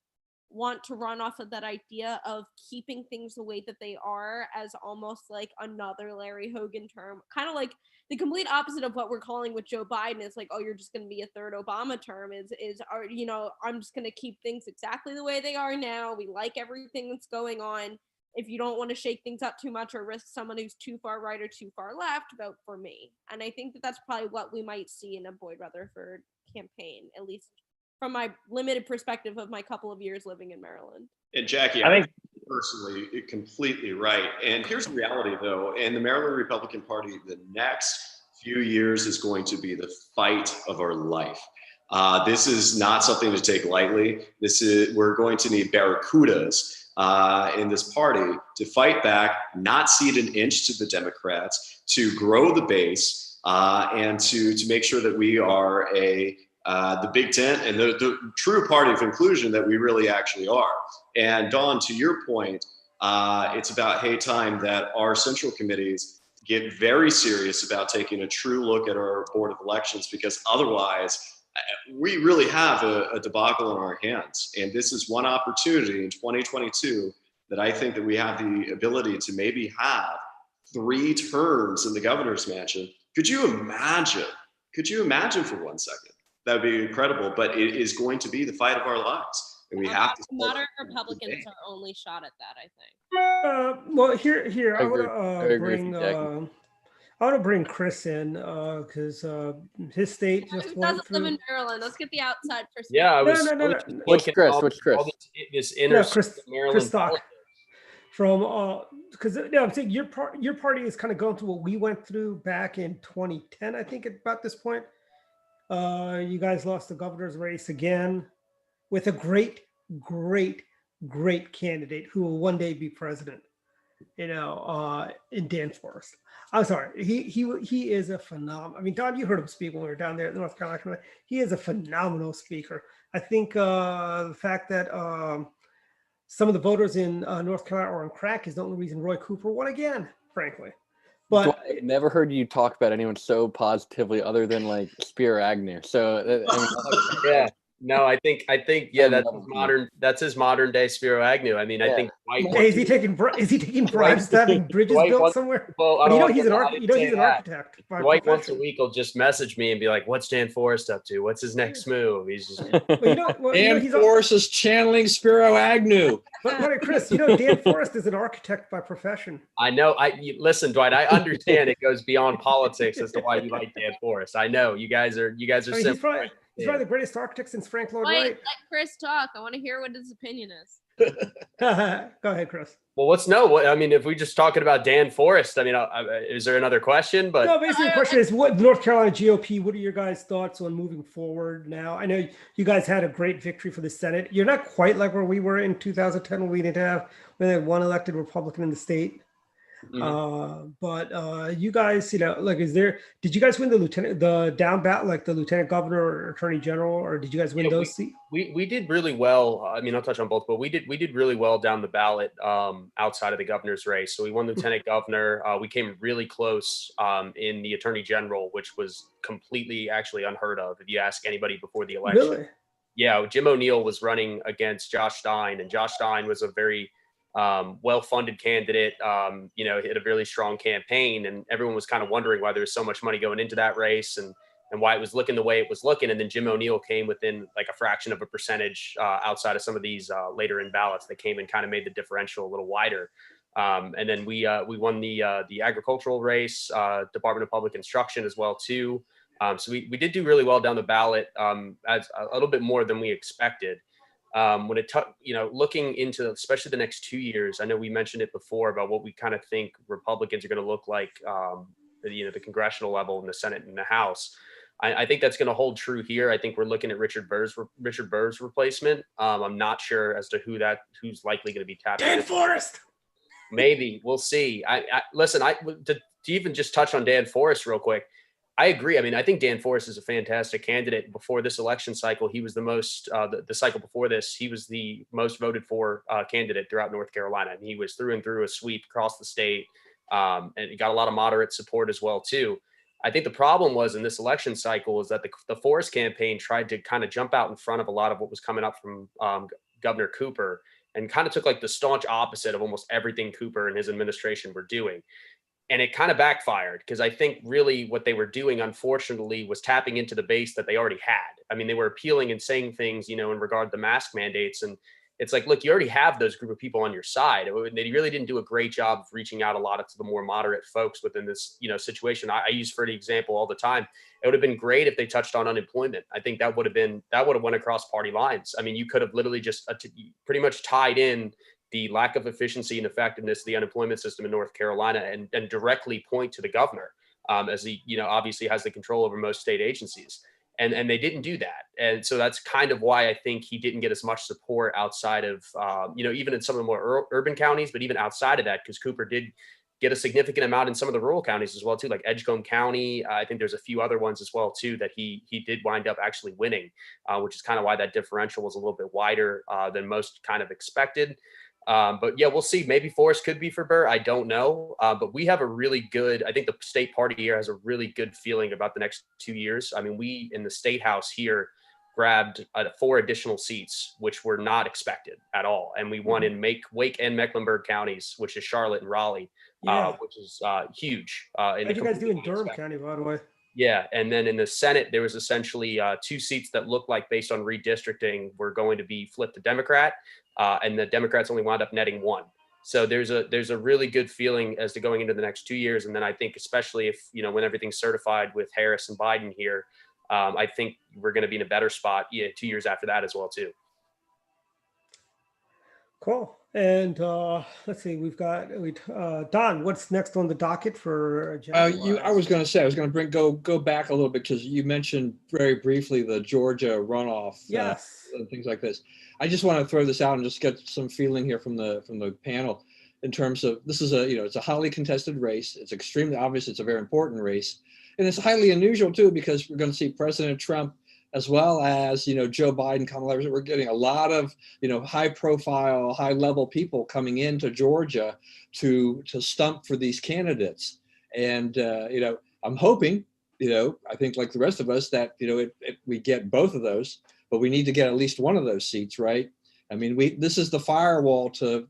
want to run off of that idea of keeping things the way that they are as almost like another Larry Hogan term, kind of like the complete opposite of what we're calling with Joe Biden is like, oh, you're just going to be a third Obama term I'm just going to keep things exactly the way they are now. We like everything that's going on. If you don't want to shake things up too much or risk someone who's too far right or too far left, vote for me. And I think that that's probably what we might see in a Boyd Rutherford campaign, at least from my limited perspective of my couple of years living in Maryland. And Jackie, I think personally, you're completely right. And here's the reality, though. In the Maryland Republican Party, the next few years is going to be the fight of our life. This is not something to take lightly. We're going to need barracudas in this party to fight back, not cede an inch to the Democrats, to grow the base, and to make sure that we are the big tent and the true party of inclusion that we really actually are. And Dawn, to your point, it's about time that our central committees get very serious about taking a true look at our Board of Elections, because otherwise we really have a debacle in our hands. And this is one opportunity in 2022 that I think that we have the ability to maybe have 3 terms in the governor's mansion. Could you imagine for 1 second? That would be incredible, but it is going to be the fight of our lives. And we have to. Moderate Republicans are only shot at that, I think. Well, here I want to bring Chris in because his state just went through. Live in Maryland. Let's get the outside perspective. Yeah, I was. No. Which Chris? This inner Maryland Chris Stock. From because I'm saying your party is kind of going through what we went through back in 2010. I think about this point. You guys lost the governor's race again with a great great candidate who will one day be president. In Dan Forest. I'm sorry. He is a phenomenal. I mean, Don, you heard him speak when we were down there in North Carolina. He is a phenomenal speaker. I think the fact that some of the voters in North Carolina are on crack is the only reason Roy Cooper won again, frankly. But I never heard you talk about anyone so positively other than like Spiro Agnew. So yeah. No, I think yeah, that's his modern day Spiro Agnew. I mean, I think Dwight is he taking bribes to having bridges Dwight built somewhere? Well, he's an architect. Dwight once a week will just message me and be like, "What's Dan Forest up to? What's his next move?" He's just Dan Forest is channeling Spiro Agnew. But Chris, Dan Forest is an architect by profession. I know. Listen, Dwight. I understand it goes beyond politics as to why you like Dan Forest. I know you guys are similar. He's probably the greatest architect since Frank Lloyd Wright. Let Chris talk. I want to hear what his opinion is. Go ahead, Chris. Well, I mean, if we just talking about Dan Forest, I mean, is there another question? But no, basically the question is, what North Carolina GOP? What are your guys' thoughts on moving forward now? I know you guys had a great victory for the Senate. You're not quite like where we were in 2010 when we had one elected Republican in the state. Mm-hmm. But you guys, did you guys win the lieutenant governor or attorney general, or did you guys win those seats? We did really well. I mean, I'll touch on both, but we did really well down the ballot outside of the governor's race. So we won lieutenant governor. We came really close in the attorney general, which was completely actually unheard of if you ask anybody before the election. Really? Yeah, Jim O'Neill was running against Josh Stein, and Josh Stein was a very well-funded candidate. He had a really strong campaign, and everyone was kind of wondering why there was so much money going into that race and why it was looking the way it was looking. And then Jim O'Neill came within like a fraction of a percentage outside of some of these later in ballots that came and kind of made the differential a little wider. And then we won the agricultural race, Department of Public Instruction as well too. So we did do really well down the ballot, as a little bit more than we expected. When looking into especially the next 2 years, I know we mentioned it before about what we kind of think Republicans are going to look like, the congressional level in the Senate and the House. I think that's going to hold true here. I think we're looking at Richard Burr's replacement. I'm not sure as to who's likely going to be tapped. Dan Forest. Maybe we'll see. Listen. To even just touch on Dan Forest real quick. I agree. I mean, I think Dan Forest is a fantastic candidate. Before this election cycle, he was the most, the cycle before this, he was the most voted for candidate throughout North Carolina. And he was through and through a sweep across the state. And he got a lot of moderate support as well, too. I think the problem was in this election cycle is that the Forest campaign tried to kind of jump out in front of a lot of what was coming up from Governor Cooper and kind of took like the staunch opposite of almost everything Cooper and his administration were doing. And it kind of backfired because I think really what they were doing, unfortunately, was tapping into the base that they already had. I mean, they were appealing and saying things, in regard to the mask mandates. And it's like, look, you already have those group of people on your side. They really didn't do a great job of reaching out a lot to the more moderate folks within this, situation. I use for the example all the time. It would have been great if they touched on unemployment. I think that would have went across party lines. I mean, you could have literally just pretty much tied in the lack of efficiency and effectiveness of the unemployment system in North Carolina and directly point to the governor as he, obviously has the control over most state agencies. And they didn't do that. And so that's kind of why I think he didn't get as much support outside of, even in some of the more urban counties, but even outside of that, because Cooper did get a significant amount in some of the rural counties as well, too, like Edgecombe County. I think there's a few other ones as well, too, that he did wind up actually winning, which is kind of why that differential was a little bit wider than most kind of expected. But yeah, we'll see. Maybe Forest could be for Burr. I don't know. But we have I think the state party here has a really good feeling about the next 2 years. I mean, we in the state house here grabbed 4 additional seats, which were not expected at all. And we won in Wake and Mecklenburg counties, which is Charlotte and Raleigh, which is huge. How did you guys do in Durham County, by the way? Yeah. And then in the Senate, there was essentially 2 seats that looked like, based on redistricting, were going to be flipped to Democrat. And the Democrats only wound up netting 1. So there's a really good feeling as to going into the next 2 years. And then I think, especially if, when everything's certified with Harris and Biden here, I think we're going to be in a better spot 2 years after that as well, too. Cool. And let's see, we've got Don. What's next on the docket for agenda? I was going to say, I was going to go back a little bit because you mentioned very briefly the Georgia runoff, Yes. and things like this. I just want to throw this out and just get some feeling here from the panel in terms of this is it's a highly contested race. It's extremely obvious. It's a very important race, and it's highly unusual too because we're going to see President Trump as well as Joe Biden, Kamala Harris. We're getting a lot of high profile, high level people coming into Georgia to stump for these candidates. And I'm hoping, I think like the rest of us that we get both of those, but we need to get at least one of those seats, right? I mean, this is the firewall to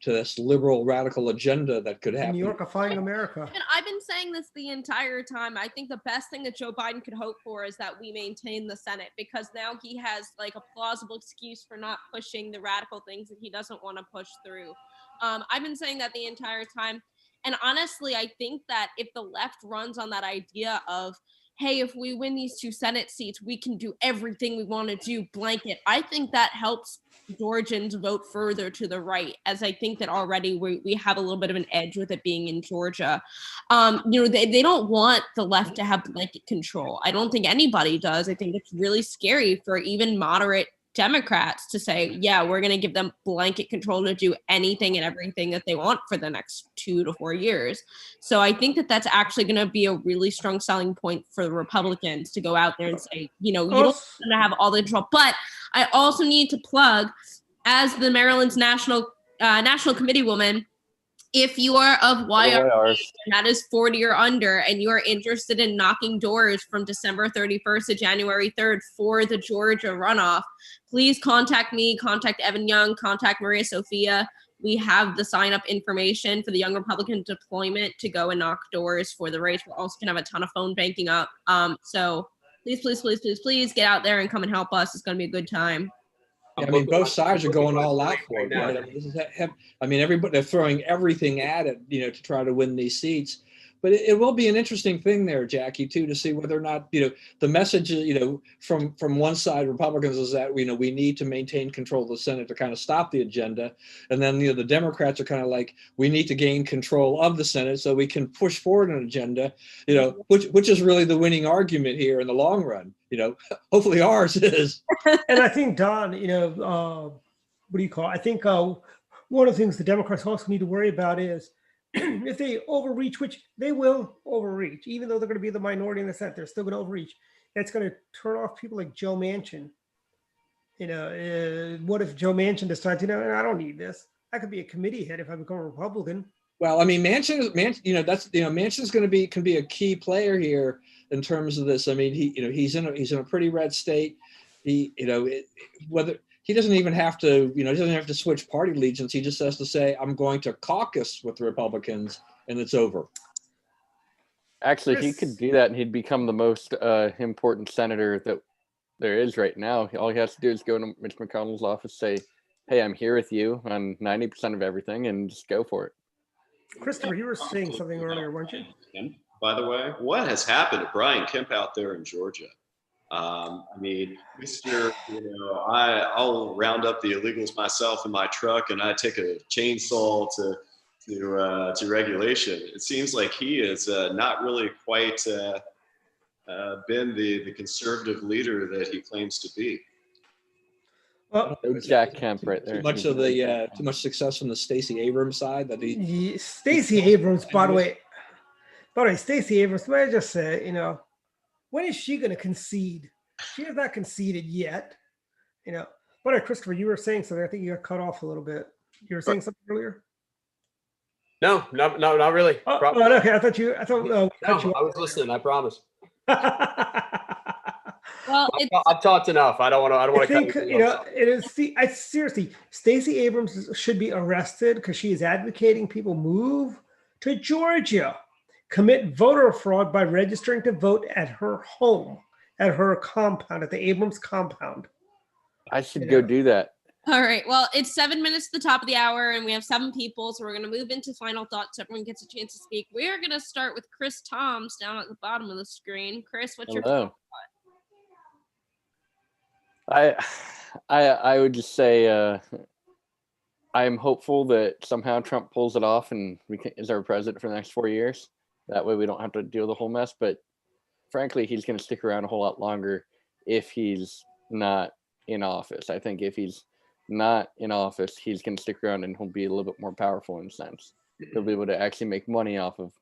this liberal radical agenda that could happen. New Yorkifying America. And I've been saying this the entire time. I think the best thing that Joe Biden could hope for is that we maintain the Senate, because now he has like a plausible excuse for not pushing the radical things that he doesn't want to push through. I've been saying that the entire time. And honestly, I think that if the left runs on that idea of, hey, if we win these 2 Senate seats, we can do everything we want to do, blanket. I think that helps Georgians vote further to the right, as I think that already we have a little bit of an edge with it being in Georgia. They don't want the left to have blanket control. I don't think anybody does. I think it's really scary for even moderate Democrats to say, yeah, we're going to give them blanket control to do anything and everything that they want for the next 2 to 4 years. So I think that that's actually going to be a really strong selling point for the Republicans to go out there and say, you don't want to have all the control. But I also need to plug, as the Maryland's national committee woman, if you are of YR, that is 40 or under, and you are interested in knocking doors from December 31st to January 3rd for the Georgia runoff, please contact me, contact Evan Young, contact Maria Sophia. We have the sign-up information for the Young Republican deployment to go and knock doors for the race. We're also going to have a ton of phone banking up. So please get out there and come and help us. It's going to be a good time. Yeah, I mean, both sides are going all out for it. Right? I mean, everybody, they're throwing everything at it, to try to win these seats. But it will be an interesting thing there, Jackie, too, to see whether or not, the message, from one side, Republicans, is that, we need to maintain control of the Senate to kind of stop the agenda. And then, the Democrats are kind of like, we need to gain control of the Senate so we can push forward an agenda, which is really the winning argument here in the long run. Hopefully ours is. And I think, Don, what do you call it? I think one of the things the Democrats also need to worry about is if they overreach, which they will overreach, even though they're going to be the minority in the Senate, they're still going to overreach. That's going to turn off people like Joe Manchin. What if Joe Manchin decides, I don't need this. I could be a committee head if I become a Republican. Well, I mean, Manchin's can be a key player here in terms of this. I mean, he's in a pretty red state. He doesn't even have to switch party allegiance. He just has to say, I'm going to caucus with the Republicans, and it's over. Actually, he could do that, and he'd become the most important senator that there is right now. All he has to do is go to Mitch McConnell's office, say, hey, I'm here with you on 90% of everything, and just go for it. Christopher, you were saying something earlier, weren't you? By the way, what has happened to Brian Kemp out there in Georgia? I mean, Mr. I'll round up the illegals myself in my truck, and I take a chainsaw to regulation. It seems like he is not really quite been the conservative leader that he claims to be. Well, Jack Kemp right there. Too much success from the Stacey Abrams side that he. Stacey Abrams, by the way, Stacey Abrams. May I just say, when is she going to concede? She has not conceded yet. But Christopher, you were saying something. I think you got cut off a little bit. You were saying something earlier. No, not really. Okay. I thought. I was listening. I promise. Well, I've talked enough. I don't want to. I think it is. Seriously, Stacey Abrams should be arrested because she is advocating people move to Georgia, commit voter fraud by registering to vote at her home, at her compound, at the Abrams compound. I should go do that. All right. Well, it's 7 minutes to the top of the hour, and we have 7 people, so we're going to move into final thoughts. So everyone gets a chance to speak. We are going to start with Chris Toms down at the bottom of the screen. Chris, what's your final thought? I would just say I'm hopeful that somehow Trump pulls it off and is our president for the next 4 years. That way we don't have to deal with the whole mess. But frankly, he's going to stick around a whole lot longer if he's not in office. I think if he's not in office, he's going to stick around and he'll be a little bit more powerful in a sense. He'll be able to actually make money off of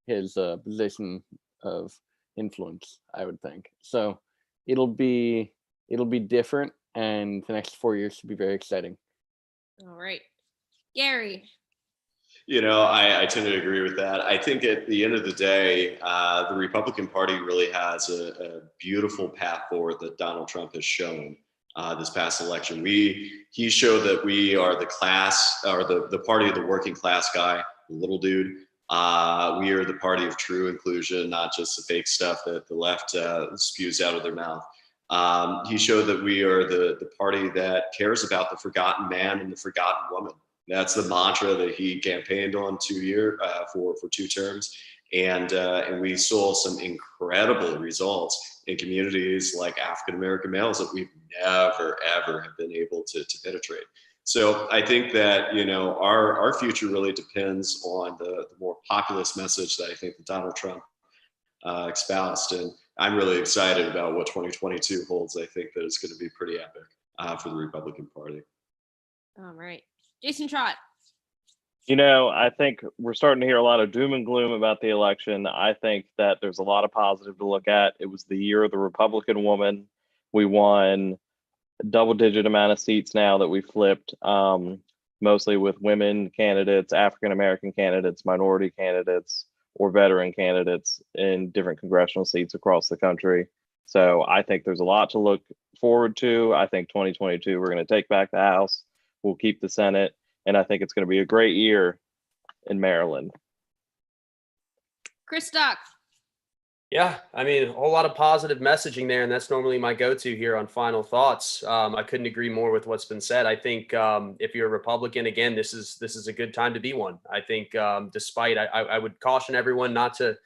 his position of influence, I would think. So it'll be different, and the next 4 years should be very exciting. All right. Gary. I tend to agree with that. I think at the end of the day, the Republican Party really has a beautiful path forward that Donald Trump has shown this past election. He showed that we are the class, or the party of the working class guy, the little dude. We are the party of true inclusion, not just the fake stuff that the left spews out of their mouth. He showed that we are the party that cares about the forgotten man and the forgotten woman. That's the mantra that he campaigned on for 2 terms, and we saw some incredible results in communities like African American males that we've never ever have been able to penetrate. So I think that our future really depends on the more populist message that I think that Donald Trump espoused, and I'm really excited about what 2022 holds. I think that it's going to be pretty epic for the Republican Party. All right. Jason Trott. I think we're starting to hear a lot of doom and gloom about the election. I think that there's a lot of positive to look at. It was the year of the Republican woman. We won a double-digit amount of seats now that we flipped, mostly with women candidates, African-American candidates, minority candidates, or veteran candidates in different congressional seats across the country. So I think there's a lot to look forward to. I think 2022, we're going to take back the House. We'll keep the Senate, and I think it's going to be a great year in Maryland. Chris Stock. Yeah, I mean, a whole lot of positive messaging there, and that's normally my go-to here on Final Thoughts. I couldn't agree more with what's been said. I think if you're a Republican, again, this is a good time to be one. I think despite, I would caution everyone not to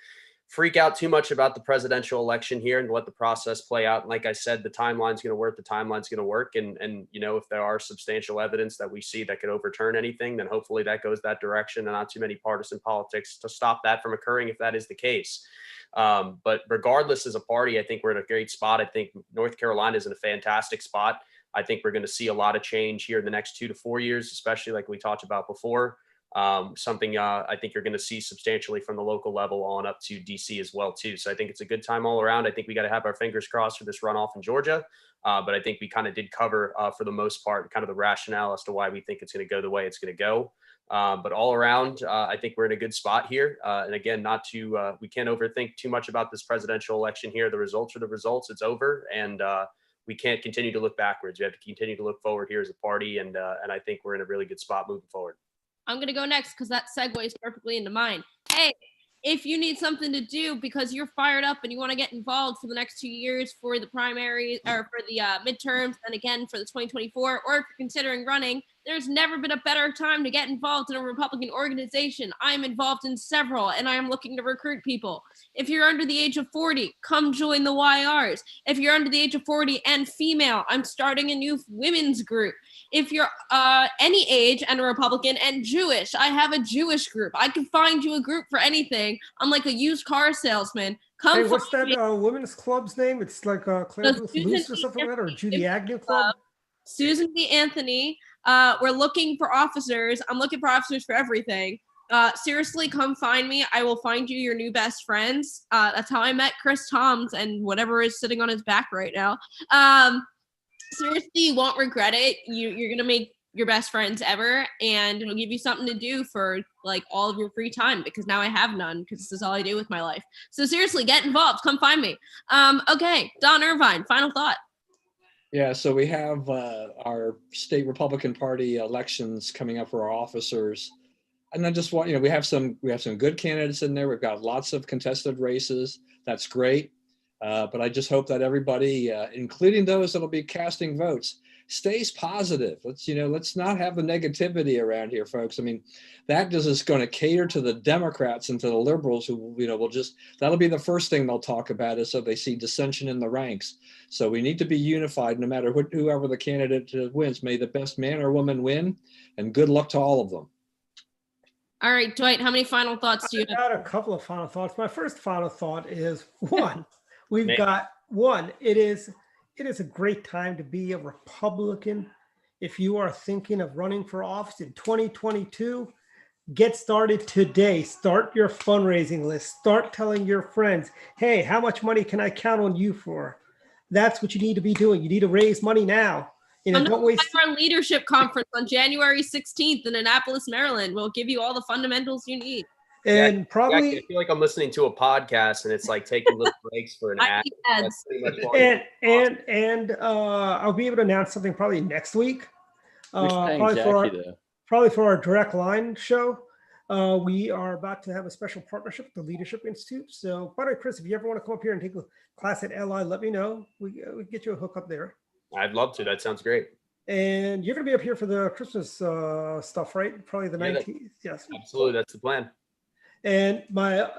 freak out too much about the presidential election here and let the process play out. And like I said, the timeline's going to work. The timeline's going to work. And if there are substantial evidence that we see that could overturn anything, then hopefully that goes that direction and not too many partisan politics to stop that from occurring if that is the case. But regardless, as a party, I think we're in a great spot. I think North Carolina is in a fantastic spot. I think we're going to see a lot of change here in the next 2 to 4 years, especially like we talked about before. Something I think you're going to see substantially from the local level on up to DC as well too. So I think it's a good time all around. I think we got to have our fingers crossed for this runoff in Georgia. But I think we kind of did cover for the most part kind of the rationale as to why we think it's going to go the way it's going to go. But all around, I think we're in a good spot here. And again, we can't overthink too much about this presidential election here. The results are the results. It's over. And we can't continue to look backwards. We have to continue to look forward here as a party. And I think we're in a really good spot moving forward. I'm going to go next because that segues perfectly into mine. Hey, if you need something to do because you're fired up and you want to get involved for the next 2 years for the primaries or for the midterms and again for the 2024, or if you're considering running, there's never been a better time to get involved in a Republican organization. I'm involved in several and I am looking to recruit people. If you're under the age of 40, come join the YRs. If you're under the age of 40 and female, I'm starting a new women's group. If you're any age and a Republican and Jewish, I have a Jewish group. I can find you a group for anything. I'm like a used car salesman. Hey, what's that women's club's name? It's like Claire Luce or something like that, or Judy Agnew Club? Susan B. Anthony. We're looking for officers. I'm looking for officers for everything. Seriously, come find me. I will find you your new best friends. That's how I met Chris Toms and whatever is sitting on his back right now. Seriously, you won't regret it. You're going to make your best friends ever, and it'll give you something to do for like all of your free time, because now I have none because this is all I do with my life. So seriously, get involved. Come find me. Okay, Don Irvine, final thought. Yeah, so we have our state Republican Party elections coming up for our officers. And I just want, we have some good candidates in there. We've got lots of contested races. That's great. But I just hope that everybody, including those that'll be casting votes, stays positive. Let's not have the negativity around here, folks. I mean, that just is going to cater to the Democrats and to the liberals who, will just, that'll be the first thing they'll talk about, is so they see dissension in the ranks. So we need to be unified no matter whoever the candidate wins. May the best man or woman win, and good luck to all of them. All right, Dwight, how many final thoughts do you have? I got a couple of final thoughts. My first final thought is one, it is a great time to be a Republican. If you are thinking of running for office in 2022, get started today. Start your fundraising list. Start telling your friends, hey, how much money can I count on you for? That's what you need to be doing. You need to raise money now. Don't waste our leadership conference on January 16th in Annapolis, Maryland. We'll give you all the fundamentals you need. And yeah, probably I feel like I'm listening to a podcast and it's like taking little breaks for an ad. And I'll be able to announce something probably next week. Probably for our Direct Line show. We are about to have a special partnership with the Leadership Institute. So, by the way, Chris, if you ever want to come up here and take a class at LI, let me know. We get you a hookup there. I'd love to. That sounds great. And you're going to be up here for the Christmas stuff, right? Probably the 19th. Yes. Absolutely. That's the plan. And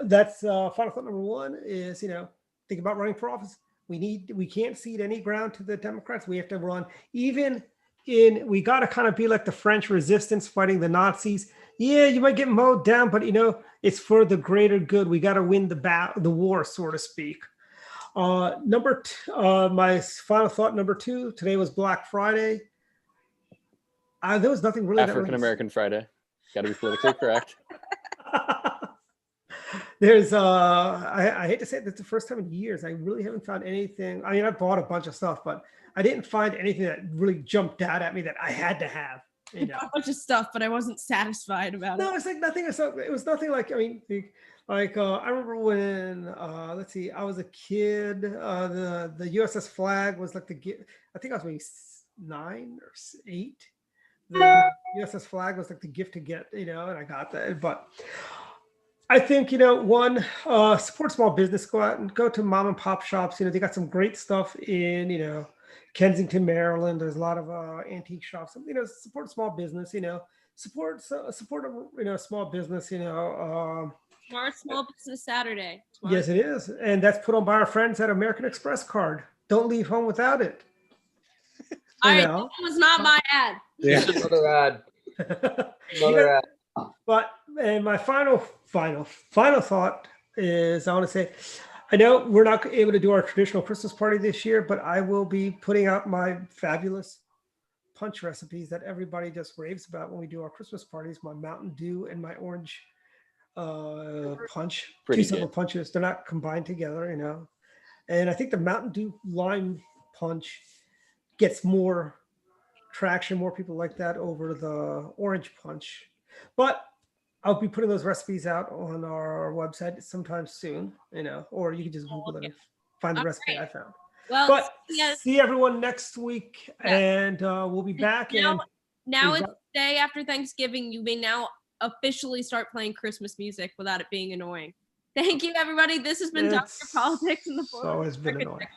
that's final thought number one is, think about running for office. We can't cede any ground to the Democrats. We have to run we got to kind of be like the French resistance fighting the Nazis. Yeah, you might get mowed down, but it's for the greater good. We got to win the war, so to speak. My final thought number two, today was Black Friday. There was nothing really African American Friday. Got to be politically correct. There's I hate to say it, that's the first time in years I really haven't found anything. I mean, I bought a bunch of stuff, but I didn't find anything that really jumped out at me that I had to have. I bought a bunch of stuff, but I wasn't satisfied about it. No, it's like nothing. It was nothing like, I mean, I remember when I was a kid, the USS Flag was like I think I was maybe 9 or 8. The USS Flag was like the gift to get, and I got that. But I think, support small business. Go to mom and pop shops. They got some great stuff in, Kensington, Maryland. There's a lot of antique shops. Support small business. Support small business. Tomorrow's Small Business Saturday. Yes, it is, and that's put on by our friends at American Express card. Don't leave home without it. That was not my ad. Yeah, another ad. Another ad. But my final thought is, I want to say, I know we're not able to do our traditional Christmas party this year, but I will be putting out my fabulous punch recipes that everybody just raves about when we do our Christmas parties. My Mountain Dew and my orange punch. Two simple punches. They're not combined together, And I think the Mountain Dew lime punch gets more traction, more people like that over the orange punch. But I'll be putting those recipes out on our website sometime soon, or you can just Google it and find the recipe I found. Well, but see everyone next week, and we'll be back. Now it's the day after Thanksgiving. You may now officially start playing Christmas music without it being annoying. Thank you, everybody. This has been Dr. Politics in the Forest. It's always been annoying.